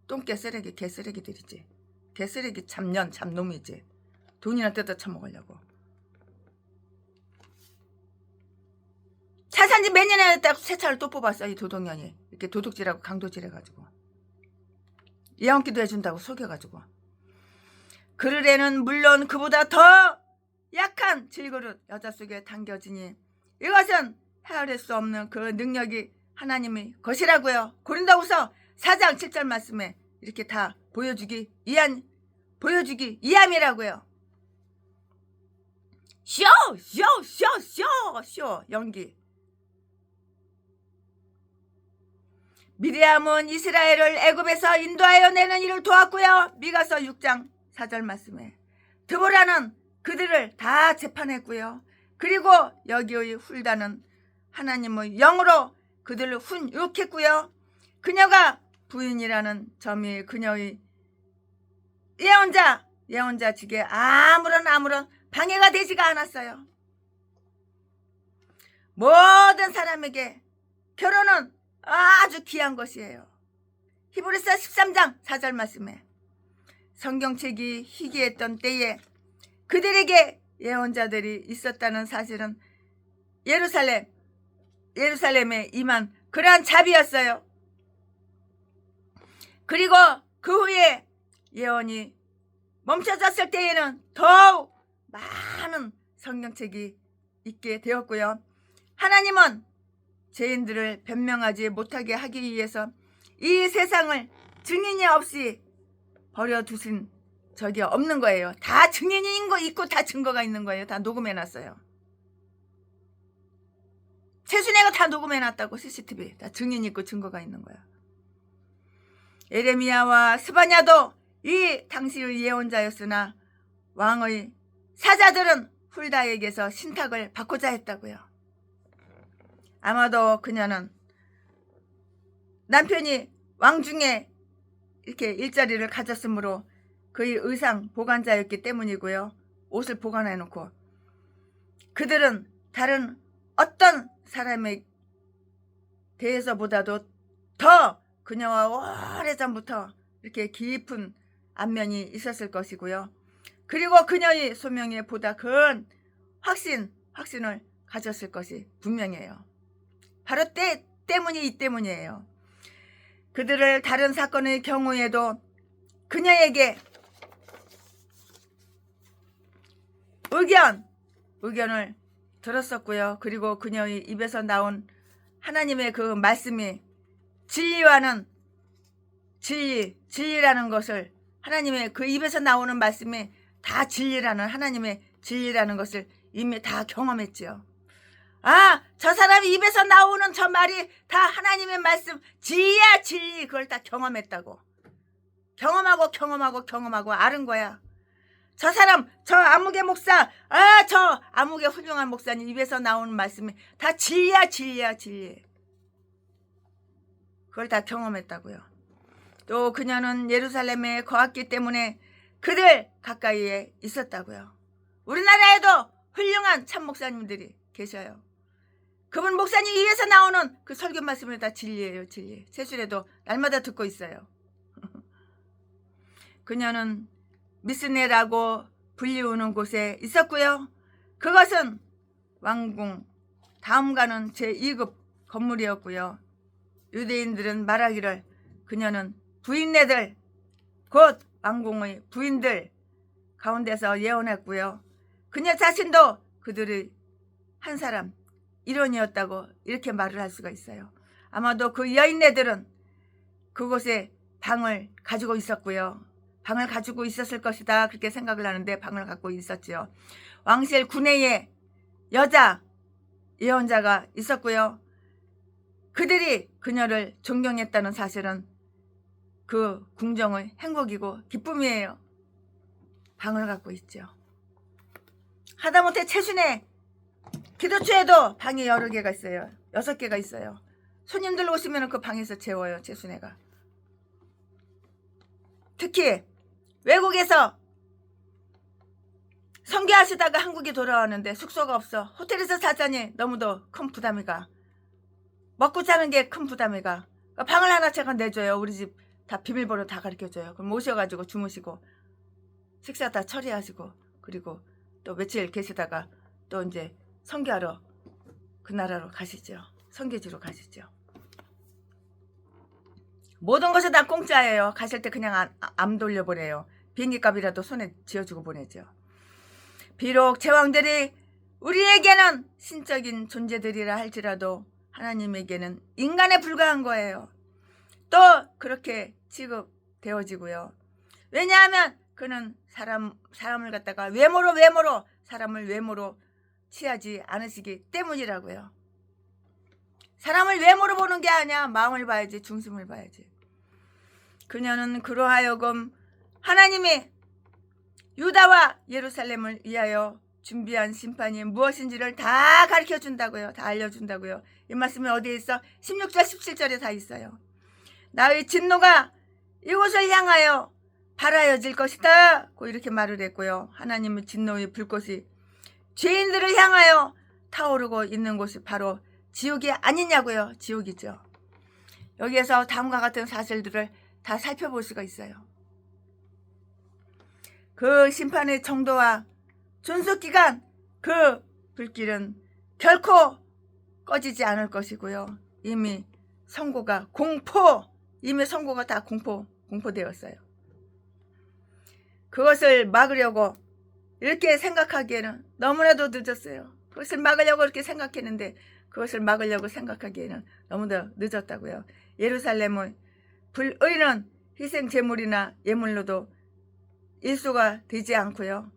똥개 쓰레기 개쓰레기들이지. 개쓰레기 잡놈이지. 돈이나 뜯어 처먹으려고. 차 산지 몇 년이나 됐다고 새 차를 또 뽑았어. 이 도둑년이. 이렇게 도둑질하고 강도질해가지고. 예언기도 해준다고 속여가지고. 그릇에는 물론 그보다 더 약한 질그릇 여자 속에 담겨지니 이것은 헤아릴 수 없는 그 능력이 하나님의 것이라고요. 고린도후서 4장 7절 말씀에 이렇게 다 보여주기 이함이라고요. 쇼 연기. 미리암은 이스라엘을 애굽에서 인도하여 내는 일을 도왔고요. 미가서 6장 4절 말씀에 드보라는 그들을 다 재판했고요. 그리고 여기의 훌다는 하나님의 영으로 그들을 훈육했고요. 그녀가 부인이라는 점이 그녀의 예언자직에 아무런 방해가 되지가 않았어요. 모든 사람에게 결혼은 아주 귀한 것이에요. 히브리서 13장 4절 말씀에 성경책이 희귀했던 때에 그들에게 예언자들이 있었다는 사실은 예루살렘에 임한 그러한 자비였어요. 그리고 그 후에 예언이 멈춰졌을 때에는 더욱 많은 성경책이 있게 되었고요. 하나님은 죄인들을 변명하지 못하게 하기 위해서 이 세상을 증인이 없이 버려두신 적이 없는 거예요. 다 증인이 있고 다 증거가 있는 거예요. 다 녹음해놨어요. 최순애가 다 녹음해놨다고. CCTV 다 증인이 있고 증거가 있는 거야. 에레미야와 스바냐도 이 당시의 예언자였으나 왕의 사자들은 훌다에게서 신탁을 받고자 했다고요. 아마도 그녀는 남편이 왕중에 이렇게 일자리를 가졌으므로 그의 의상 보관자였기 때문이고요. 옷을 보관해놓고 그들은 다른 어떤 사람에 대해서보다도 더 그녀와 오래전부터 이렇게 깊은 안면이 있었을 것이고요. 그리고 그녀의 소명에 보다 큰 확신을 가졌을 것이 분명해요. 바로 이 때문이에요. 그들을 다른 사건의 경우에도 그녀에게 의견을 들었었고요. 그리고 그녀의 입에서 나온 하나님의 그 말씀이 진리라는 것을 하나님의 그 입에서 나오는 말씀이 다 진리라는 하나님의 진리라는 것을 이미 다 경험했지요. 저 사람이 입에서 나오는 저 말이 다 하나님의 말씀 진리야 진리. 그걸 다 경험했다고. 경험하고 아는 거야. 저 사람 저 아무개 목사 저 아무개 훌륭한 목사님 입에서 나오는 말씀이 다 진리야 진리. 그걸 다 경험했다고요. 또 그녀는 예루살렘에 거했기 때문에 그들 가까이에 있었다고요. 우리나라에도 훌륭한 참 목사님들이 계셔요. 그분 목사님 입에서 나오는 그 설교 말씀이 다 진리예요. 세술에도 날마다 듣고 있어요. 그녀는 미스네라고 불리우는 곳에 있었고요. 그것은 왕궁 다음가는 제2급 건물이었고요. 유대인들은 말하기를 그녀는 부인네들 곧 왕궁의 부인들 가운데서 예언했고요. 그녀 자신도 그들의 한 사람 일원이었다고 이렇게 말을 할 수가 있어요. 아마도 그 여인네들은 그곳에 방을 가지고 있었고요. 방을 가지고 있었을 것이다 그렇게 생각을 하는데 방을 갖고 있었지요. 왕실 군내에 여자 예언자가 있었고요. 그들이 그녀를 존경했다는 사실은 그 궁정의 행복이고 기쁨이에요. 방을 갖고 있죠. 하다못해 최순의 기도처에도 방이 여러 개가 있어요. 6개가 있어요. 손님들 오시면 그 방에서 재워요. 최순애가. 특히 외국에서 선교하시다가 한국에 돌아왔는데 숙소가 없어. 호텔에서 자자니 너무도 큰 부담이가. 먹고 자는 게 큰 부담이가. 방을 하나 제가 내줘요. 우리 집 다 비밀번호 다 가르쳐줘요. 그럼 오셔가지고 주무시고 식사 다 처리하시고 그리고 또 며칠 계시다가 또 이제 선교하러 그 나라로 가시죠. 선교지로 가시죠. 모든 것이 다 공짜예요. 가실 때 그냥 암 돌려보내요. 비행기 값이라도 손에 쥐어주고 보내죠. 비록 제왕들이 우리에게는 신적인 존재들이라 할지라도 하나님에게는 인간에 불과한 거예요. 또 그렇게 취급되어지고요. 왜냐하면 그는 사람을 갖다가 외모로 사람을 외모로 취하지 않으시기 때문이라고요. 사람을 외모로 보는 게 아니야. 마음을 봐야지. 중심을 봐야지. 그녀는 그로하여금 하나님이 유다와 예루살렘을 위하여 준비한 심판이 무엇인지를 다 가르쳐준다고요. 다 알려준다고요. 이 말씀이 어디에 있어? 16절 17절에 다 있어요. 나의 진노가 이곳을 향하여 발하여질 것이다 고 이렇게 말을 했고요. 하나님의 진노의 불꽃이 죄인들을 향하여 타오르고 있는 곳이 바로 지옥이 아니냐고요. 지옥이죠. 여기에서 다음과 같은 사실들을 다 살펴볼 수가 있어요. 그 심판의 정도와 존속기간, 그 불길은 결코 꺼지지 않을 것이고요. 이미 선고가 다 공포되었어요. 그것을 막으려고 이렇게 생각하기에는 너무나도 늦었어요. 그것을 막으려고 이렇게 생각했는데 그것을 막으려고 생각하기에는 너무도 늦었다고요. 예루살렘은 불의는 희생 제물이나 예물로도 일소가 되지 않고요.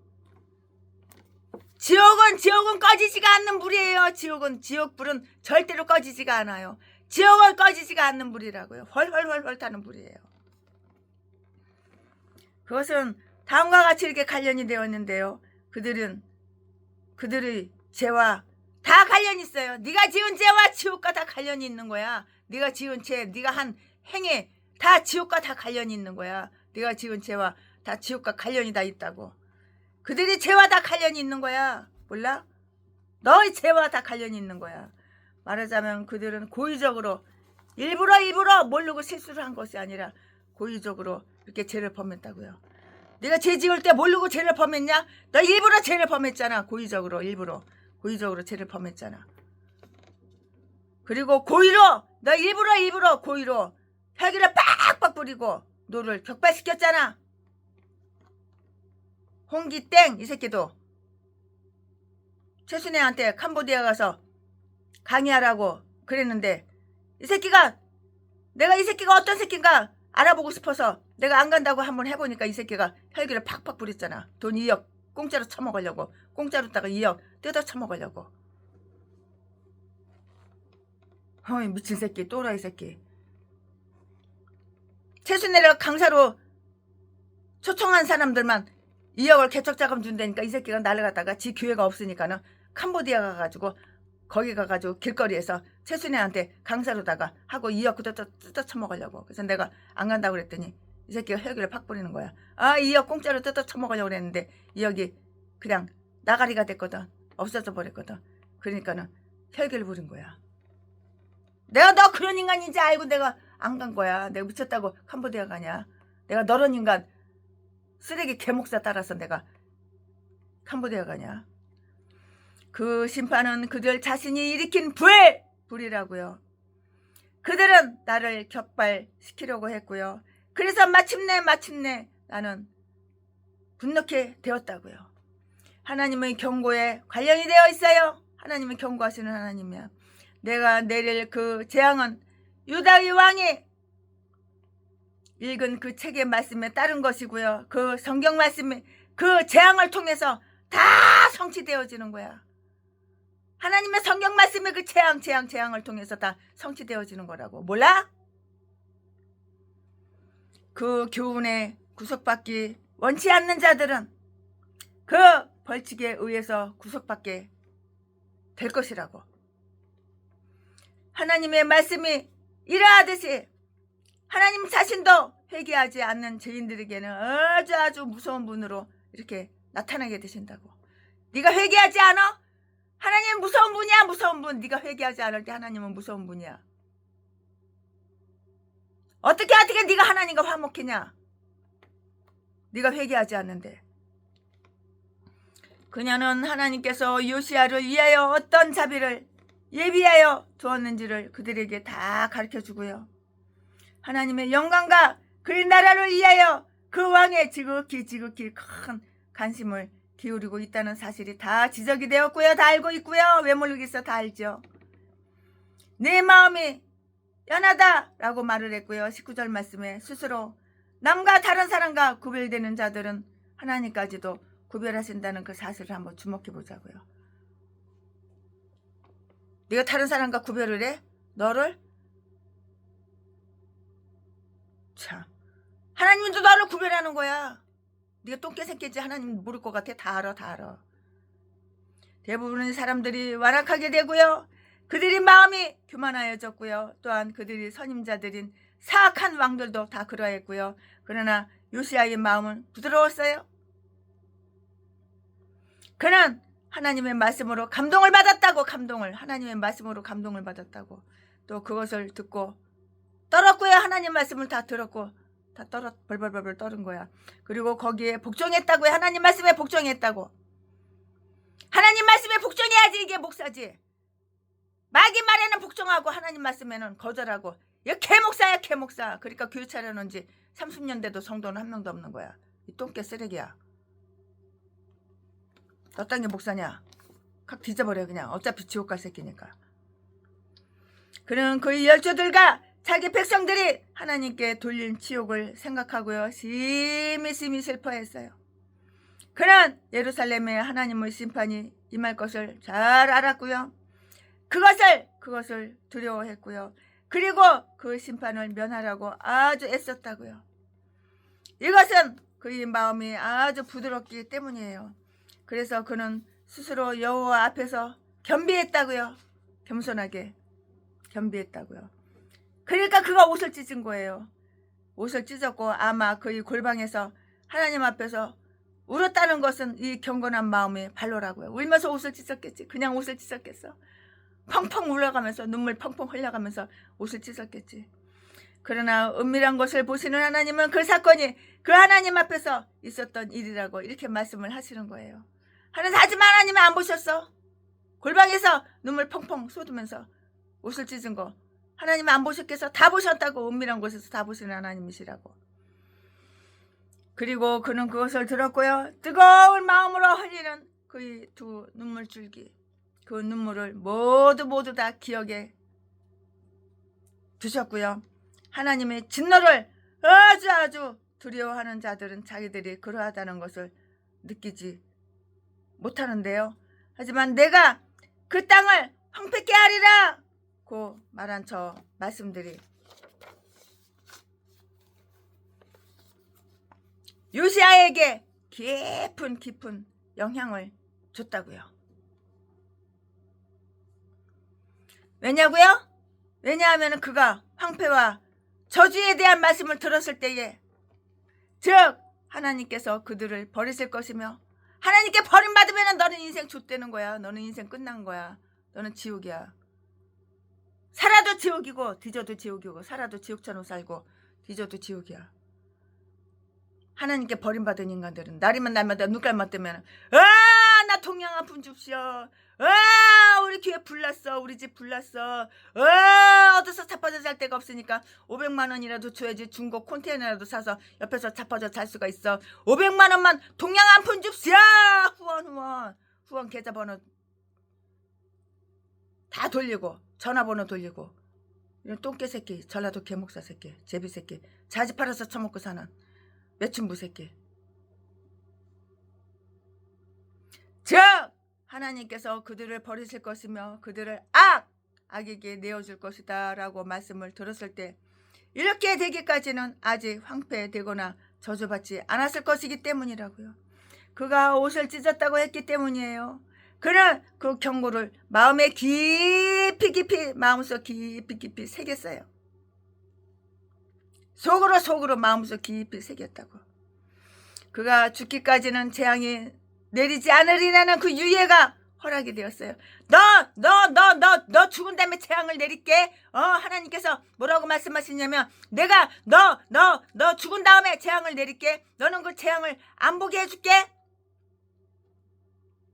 지옥은 꺼지지가 않는 불이에요. 지옥불은 절대로 꺼지지가 않아요. 지옥은 꺼지지가 않는 불이라고요. 헐헐헐헐 타는 불이에요. 그것은 다음과 같이 이렇게 관련이 되었는데요. 그들의 죄와 다 관련이 있어요. 네가 지은 죄와 지옥과 다 관련이 있는 거야. 네가 지은 죄, 네가 한 행위 다 지옥과 다 관련이 있는 거야. 네가 지은 죄와 다 지옥과 관련이 다 있다고. 그들의 죄와 다 관련이 있는 거야. 몰라? 너의 죄와 다 관련이 있는 거야. 말하자면 그들은 고의적으로 일부러 모르고 실수를 한 것이 아니라 고의적으로 이렇게 죄를 범했다고요. 네가 죄 지을 때 모르고 죄를 범했냐? 너 일부러 죄를 범했잖아. 고의적으로 죄를 범했잖아. 그리고 너 일부러 고의로 혈기를 빡빡 뿌리고 너를 격발시켰잖아. 홍기땡 이 새끼도 최순애한테 캄보디아 가서 강의하라고 그랬는데 내가 이 새끼가 어떤 새끼인가 알아보고 싶어서 내가 안 간다고 한번 해보니까 이 새끼가 혈기를 팍팍 뿌렸잖아. 돈 2억 공짜로 처먹으려고. 공짜로다가 2억 뜯어 처먹으려고. 어이 미친 새끼, 또라이 새끼. 최순애를 강사로 초청한 사람들만 2억을 개척자금 준다니까 이 새끼가 날아갔다가 지 기회가 없으니까는 캄보디아 가가지고 거기 가가지고 길거리에서 최순애한테 강사로다가 하고 2억 뜯어 처먹으려고. 그래서 내가 안 간다고 그랬더니 이 새끼가 혈기를 팍 뿌리는 거야. 2억 공짜로 뜯어 처먹으려고 그랬는데 2억이 그냥 나가리가 됐거든. 없어져 버렸거든. 그러니까는 혈기를 부린 거야. 내가 너 그런 인간인지 알고 내가 안 간 거야. 내가 미쳤다고 캄보디아 가냐. 내가 너런 인간 쓰레기 개목사 따라서 내가 캄보디아 가냐. 그 심판은 그들 자신이 일으킨 불이라고요. 그들은 나를 격발시키려고 했고요. 그래서 마침내 나는 분노케 되었다고요. 하나님의 경고에 관련이 되어 있어요. 하나님은 경고하시는 하나님이야. 내가 내릴 그 재앙은 유다의 왕이 읽은 그 책의 말씀에 따른 것이고요. 그 성경 말씀이 그 재앙을 통해서 다 성취되어지는 거야. 하나님의 성경 말씀의 그 재앙을 통해서 다 성취되어지는 거라고. 몰라? 그 교훈에 구속받기 원치 않는 자들은 그 벌칙에 의해서 구속받게 될 것이라고. 하나님의 말씀이 이러하듯이 하나님 자신도 회개하지 않는 죄인들에게는 아주 무서운 분으로 이렇게 나타나게 되신다고. 네가 회개하지 않아? 하나님은 무서운 분이야. 무서운 분. 네가 회개하지 않을 때 하나님은 무서운 분이야. 어떻게 네가 하나님과 화목하냐? 네가 회개하지 않는데. 그녀는 하나님께서 요시야를 위하여 어떤 자비를 예비하여 두었는지를 그들에게 다 가르쳐주고요. 하나님의 영광과 그의 나라를 위하여 그 왕의 지극히 큰 관심을 기울이고 있다는 사실이 다 지적이 되었고요. 다 알고 있고요. 왜 모르겠어. 다 알죠. 내 마음이 연하다라고 말을 했고요. 19절 말씀에 스스로 남과 다른 사람과 구별되는 자들은 하나님까지도 구별하신다는 그 사실을 한번 주목해 보자고요. 네가 다른 사람과 구별을 해? 너를? 참, 하나님도 너를 구별하는 거야. 네가 똥개 새끼지 하나님 모를 것 같아? 다 알아. 대부분의 사람들이 완악하게 되고요. 그들이 마음이 교만하여졌고요. 또한 그들이 선임자들인 사악한 왕들도 다 그러했고요. 그러나 요시야의 마음은 부드러웠어요. 그는 하나님의 말씀으로 감동을 받았다고. 하나님의 말씀으로 감동을 받았다고. 또 그것을 듣고 떨었고요. 하나님 말씀을 다 들었고 다 벌벌 떨은 거야. 그리고 거기에 복종했다고요. 하나님 말씀에 복종했다고. 하나님 말씀에 복종해야지 이게 목사지. 마귀 말에는 복종하고 하나님 말씀에는 거절하고. 이거 개목사야 개목사. 그러니까 교회 차려놓은 지 30년 돼도 성도는 한 명도 없는 거야. 이 똥개 쓰레기야. 어떤 게 목사냐? 확 뒤져버려 그냥. 어차피 지옥 갈 새끼니까. 그는 그의 열조들과 자기 백성들이 하나님께 돌린 치욕을 생각하고요. 심히 슬퍼했어요. 그는 예루살렘에 하나님의 심판이 임할 것을 잘 알았고요. 그것을 두려워했고요. 그리고 그 심판을 면하라고 아주 애썼다고요. 이것은 그의 마음이 아주 부드럽기 때문이에요. 그래서 그는 스스로 여호와 앞에서 겸비했다고요. 겸손하게 겸비했다고요. 그러니까 그가 옷을 찢은 거예요. 옷을 찢었고 아마 그의 골방에서 하나님 앞에서 울었다는 것은 이 경건한 마음의 발로라고요. 울면서 옷을 찢었겠지. 그냥 옷을 찢었겠어. 펑펑 울어가면서 눈물 펑펑 흘려가면서 옷을 찢었겠지. 그러나 은밀한 것을 보시는 하나님은 그 사건이 그 하나님 앞에서 있었던 일이라고 이렇게 말씀을 하시는 거예요. 하지만 하나님은 안 보셨어. 골방에서 눈물 펑펑 쏟으면서 옷을 찢은 거 하나님은 안 보셨겠어. 다 보셨다고. 은밀한 곳에서 다 보시는 하나님이시라고. 그리고 그는 그것을 들었고요. 뜨거운 마음으로 흘리는 그의 두 눈물줄기, 그 눈물을 모두 다 기억에 두셨고요. 하나님의 진노를 아주 두려워하는 자들은 자기들이 그러하다는 것을 느끼지 못하는데요. 하지만 내가 그 땅을 황폐케 하리라 고 말한 저 말씀들이 요시야에게 깊은 영향을 줬다고요. 왜냐고요? 왜냐하면 그가 황폐와 저주에 대한 말씀을 들었을 때에 즉 하나님께서 그들을 버리실 것이며 하나님께 버림받으면 너는 인생 좆되는 거야. 너는 인생 끝난 거야. 너는 지옥이야. 살아도 지옥이고 뒤져도 지옥이고 살아도 지옥처럼 살고 뒤져도 지옥이야. 하나님께 버림받은 인간들은 날이면 날마다 눈깔만 뜨면 나 동양 한 푼 줍시오. 우리 교회 불났어. 우리 집 불났어. 어디서 자빠져 잘 데가 없으니까 500만 원이라도 줘야지 중고 콘테이너라도 사서 옆에서 자빠져 잘 수가 있어. 500만 원만 동양 한 푼 줍시오. 후원 계좌번호 다 돌리고 전화번호 돌리고 이런 똥개 새끼, 전라도 개목사 새끼, 제비 새끼, 자지 팔아서 처먹고 사는 매춘부 새끼. 즉 하나님께서 그들을 버리실 것이며 그들을 악에게 내어줄 것이다 라고 말씀을 들었을 때 이렇게 되기까지는 아직 황폐되거나 저주받지 않았을 것이기 때문이라고요. 그가 옷을 찢었다고 했기 때문이에요. 그는 그 경고를 마음에 깊이 마음속 깊이 새겼어요. 속으로 마음속 깊이 새겼다고. 그가 죽기까지는 재앙이 내리지 않으리라는 그 유예가 허락이 되었어요. 너 죽은 다음에 재앙을 내릴게. 하나님께서 뭐라고 말씀하시냐면 내가 너 죽은 다음에 재앙을 내릴게. 너는 그 재앙을 안 보게 해줄게.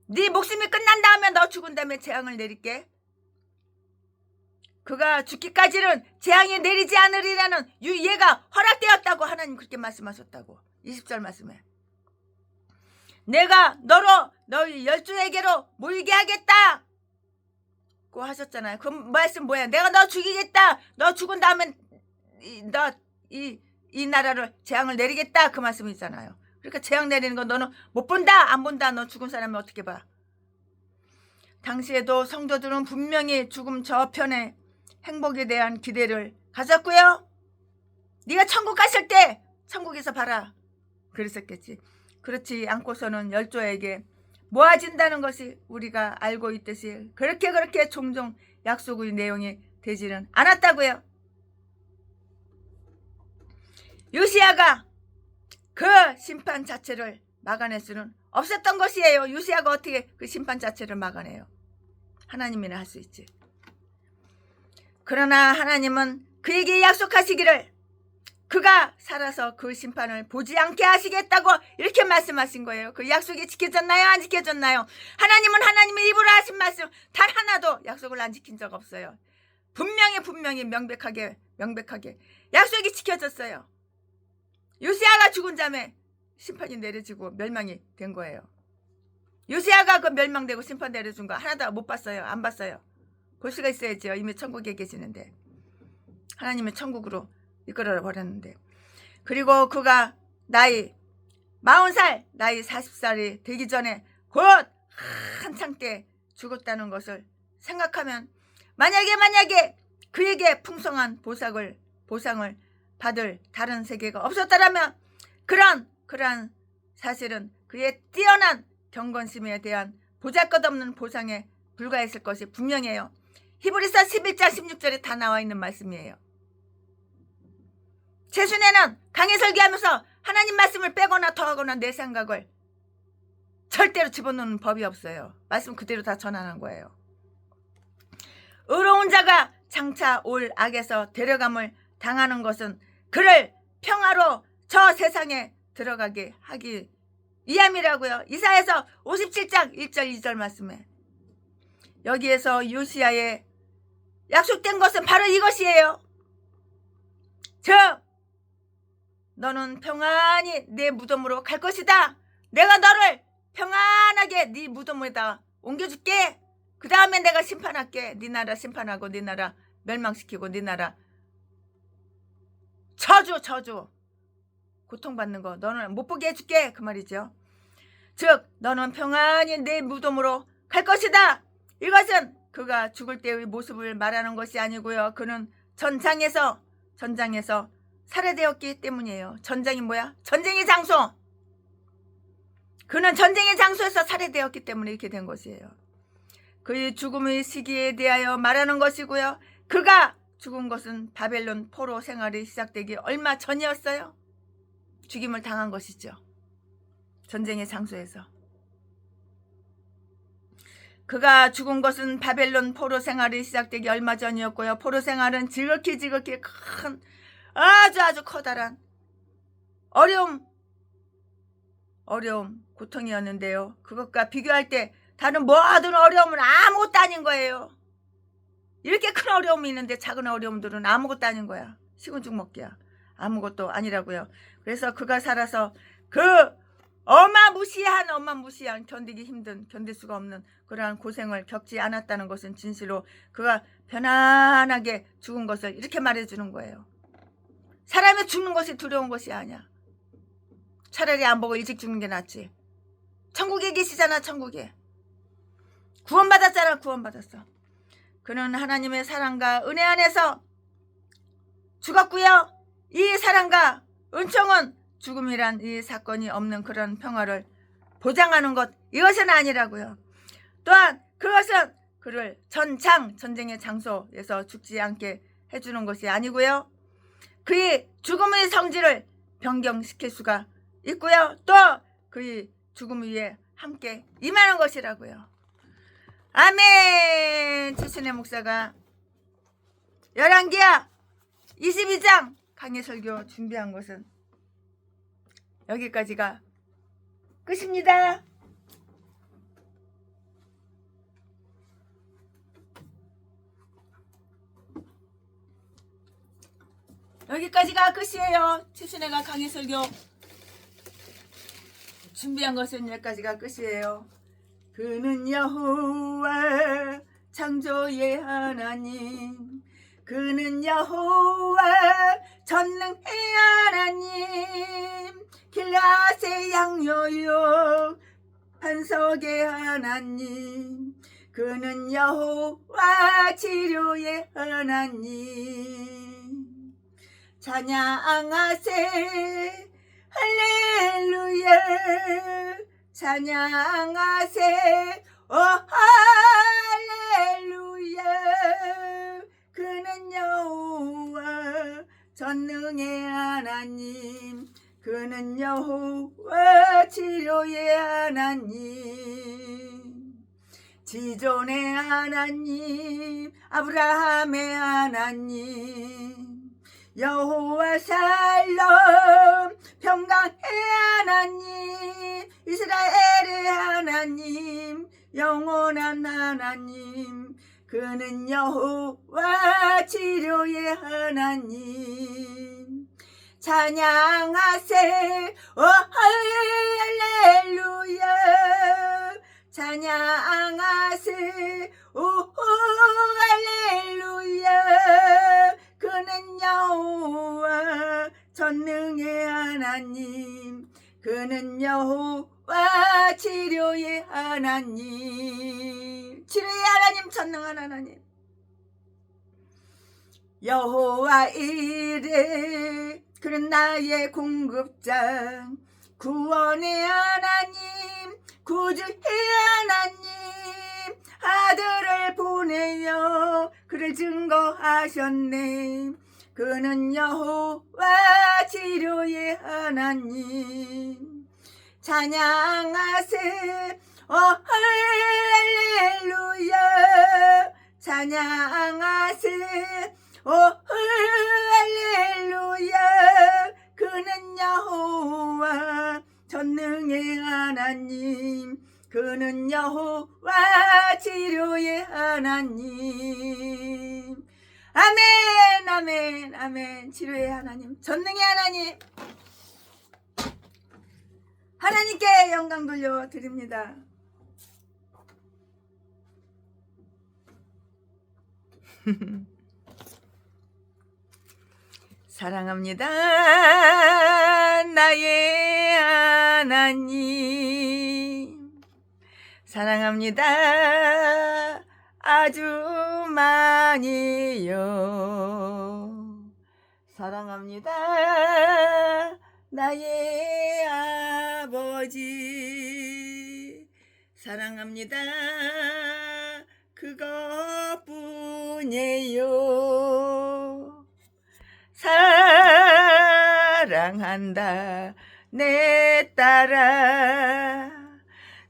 네 목숨이 끝난 다음에 너 죽은 다음에 재앙을 내릴게. 그가 죽기까지는 재앙이 내리지 않으리라는 유예가 허락되었다고 하나님 그렇게 말씀하셨다고. 20절 말씀에 내가 너희 12에게로 모이게 하겠다 고 하셨잖아요. 그 말씀 뭐야? 내가 너 죽이겠다. 너 죽은 다음에 이 나라를 재앙을 내리겠다 그 말씀이잖아요. 그러니까 재앙 내리는 건 너는 못 본다 안 본다. 너 죽은 사람이 어떻게 봐. 당시에도 성도들은 분명히 죽음 저편에 행복에 대한 기대를 가졌고요. 네가 천국 갔을 때 천국에서 봐라 그랬었겠지. 그렇지 않고서는 열조에게 모아진다는 것이 우리가 알고 있듯이 그렇게 종종 약속의 내용이 되지는 않았다고요. 요시야가 그 심판 자체를 막아낼 수는 없었던 것이에요. 요시야가 어떻게 그 심판 자체를 막아내요? 하나님이나 할 수 있지. 그러나 하나님은 그에게 약속하시기를 그가 살아서 그 심판을 보지 않게 하시겠다고 이렇게 말씀하신 거예요. 그 약속이 지켜졌나요? 안 지켜졌나요? 하나님은 하나님의 입으로 하신 말씀 단 하나도 약속을 안 지킨 적 없어요. 분명히 명백하게 약속이 지켜졌어요. 요시야가 죽은 다음에 심판이 내려지고 멸망이 된 거예요. 요시야가 그 멸망되고 심판 내려준 거 하나도 못 봤어요. 안 봤어요. 볼 수가 있어야죠. 이미 천국에 계시는데 하나님의 천국으로 이끌어 버렸는데. 그리고 그가 나이 40살 나이 40살이 되기 전에 곧 한창 때 죽었다는 것을 생각하면 만약에 그에게 풍성한 보상을 받을 다른 세계가 없었다라면 그런 사실은 그의 뛰어난 경건심에 대한 보잘것없는 보상에 불과했을 것이 분명해요. 히브리서 11장 16절에 다 나와 있는 말씀이에요. 최순애는 강해 설교하면서 하나님 말씀을 빼거나 더하거나 내 생각을 절대로 집어넣는 법이 없어요. 말씀 그대로 다 전하는 거예요. 의로운 자가 장차 올 악에서 데려감을 당하는 것은 그를 평화로 저 세상에 들어가게 하기 위함이라고요. 이사야서 57장 1절 2절 말씀에 여기에서 요시야의 약속된 것은 바로 이것이에요. 즉 너는 평안히 내 무덤으로 갈 것이다. 내가 너를 평안하게 네 무덤에다 옮겨줄게. 그 다음에 내가 심판할게. 네 나라 심판하고 네 나라 멸망시키고 네 나라 저주 고통받는 거 너는 못 보게 해줄게 그 말이죠. 즉 너는 평안히 내 무덤으로 갈 것이다. 이것은 그가 죽을 때의 모습을 말하는 것이 아니고요. 그는 전장에서 살해되었기 때문이에요. 전장이 뭐야? 전쟁의 장소. 그는 전쟁의 장소에서 살해되었기 때문에 이렇게 된 것이에요. 그의 죽음의 시기에 대하여 말하는 것이고요. 그가 죽은 것은 바벨론 포로 생활이 시작되기 얼마 전이었어요. 죽임을 당한 것이죠. 전쟁의 장소에서. 그가 죽은 것은 바벨론 포로 생활이 시작되기 얼마 전이었고요. 포로 생활은 지극히 큰 아주 커다란 어려움, 어려움, 고통이었는데요. 그것과 비교할 때 다른 모든 어려움은 아무것도 아닌 거예요. 이렇게 큰 어려움이 있는데 작은 어려움들은 아무것도 아닌 거야. 식은 죽 먹기야. 아무것도 아니라고요. 그래서 그가 살아서 그 어마무시한 견디기 힘든, 견딜 수가 없는 그러한 고생을 겪지 않았다는 것은 진실로 그가 편안하게 죽은 것을 이렇게 말해주는 거예요. 사람이 죽는 것이 두려운 것이 아니야. 차라리 안 보고 일찍 죽는 게 낫지. 천국에 계시잖아. 천국에 구원받았잖아. 구원받았어. 그는 하나님의 사랑과 은혜 안에서 죽었고요. 이 사랑과 은총은 죽음이란 이 사건이 없는 그런 평화를 보장하는 것, 이것은 아니라고요. 또한 그것은 그를 전쟁의 장소에서 죽지 않게 해주는 것이 아니고요. 그의 죽음의 성질을 변경시킬 수가 있고요. 또 그의 죽음 위에 함께 임하는 것이라고요. 아멘. 최순애 목사가 열왕기하 22장 강해설교 준비한 것은 여기까지가 끝입니다. 여기까지가 끝이에요. 최순애가 강해설교 준비한 것은 여기까지가 끝이에요. 그는 여호와 창조의 하나님, 그는 여호와 전능의 하나님, 길앗의 양요요 반석의 하나님, 그는 여호와 치료의 하나님. 찬양하세 할렐루야, 찬양하세 오 할렐루야. 그는 여호와 전능의 하나님, 그는 여호와 치료의 하나님, 지존의 하나님, 아브라함의 하나님, 여호와 살롬 평강의 하나님, 이스라엘의 하나님, 영원한 하나님, 그는 여호와 치료의 하나님. 찬양하세 오 할렐루야, 찬양하세 오 할렐루야. 그는 여호와 전능의 하나님, 그는 여호와 치료의 하나님, 치료의 하나님, 전능한 하나님. 여호와 이레, 그는 나의 공급자, 구원의 하나님, 구주의 하나님, 아들을 보내어 그를 증거하셨네. 그는 여호와 치료의 하나님. 찬양하세 오 할렐루야, 찬양하세 오 할렐루야. 그는 여호와 전능의 하나님, 그는 여호와 치료의 하나님. 아멘 아멘 아멘. 치료의 하나님, 전능의 하나님, 하나님께 영광 돌려드립니다. 사랑합니다 나의 하나님, 사랑합니다 아주 많이요, 사랑합니다 나의 아버지, 사랑합니다 그것뿐이에요. 사랑한다 내 딸아,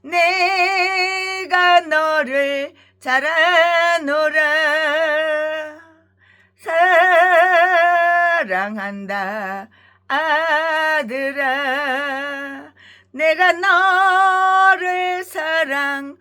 내가 너를 잘 아노라. 사랑한다 아들아, 내가 너를 사랑하노라.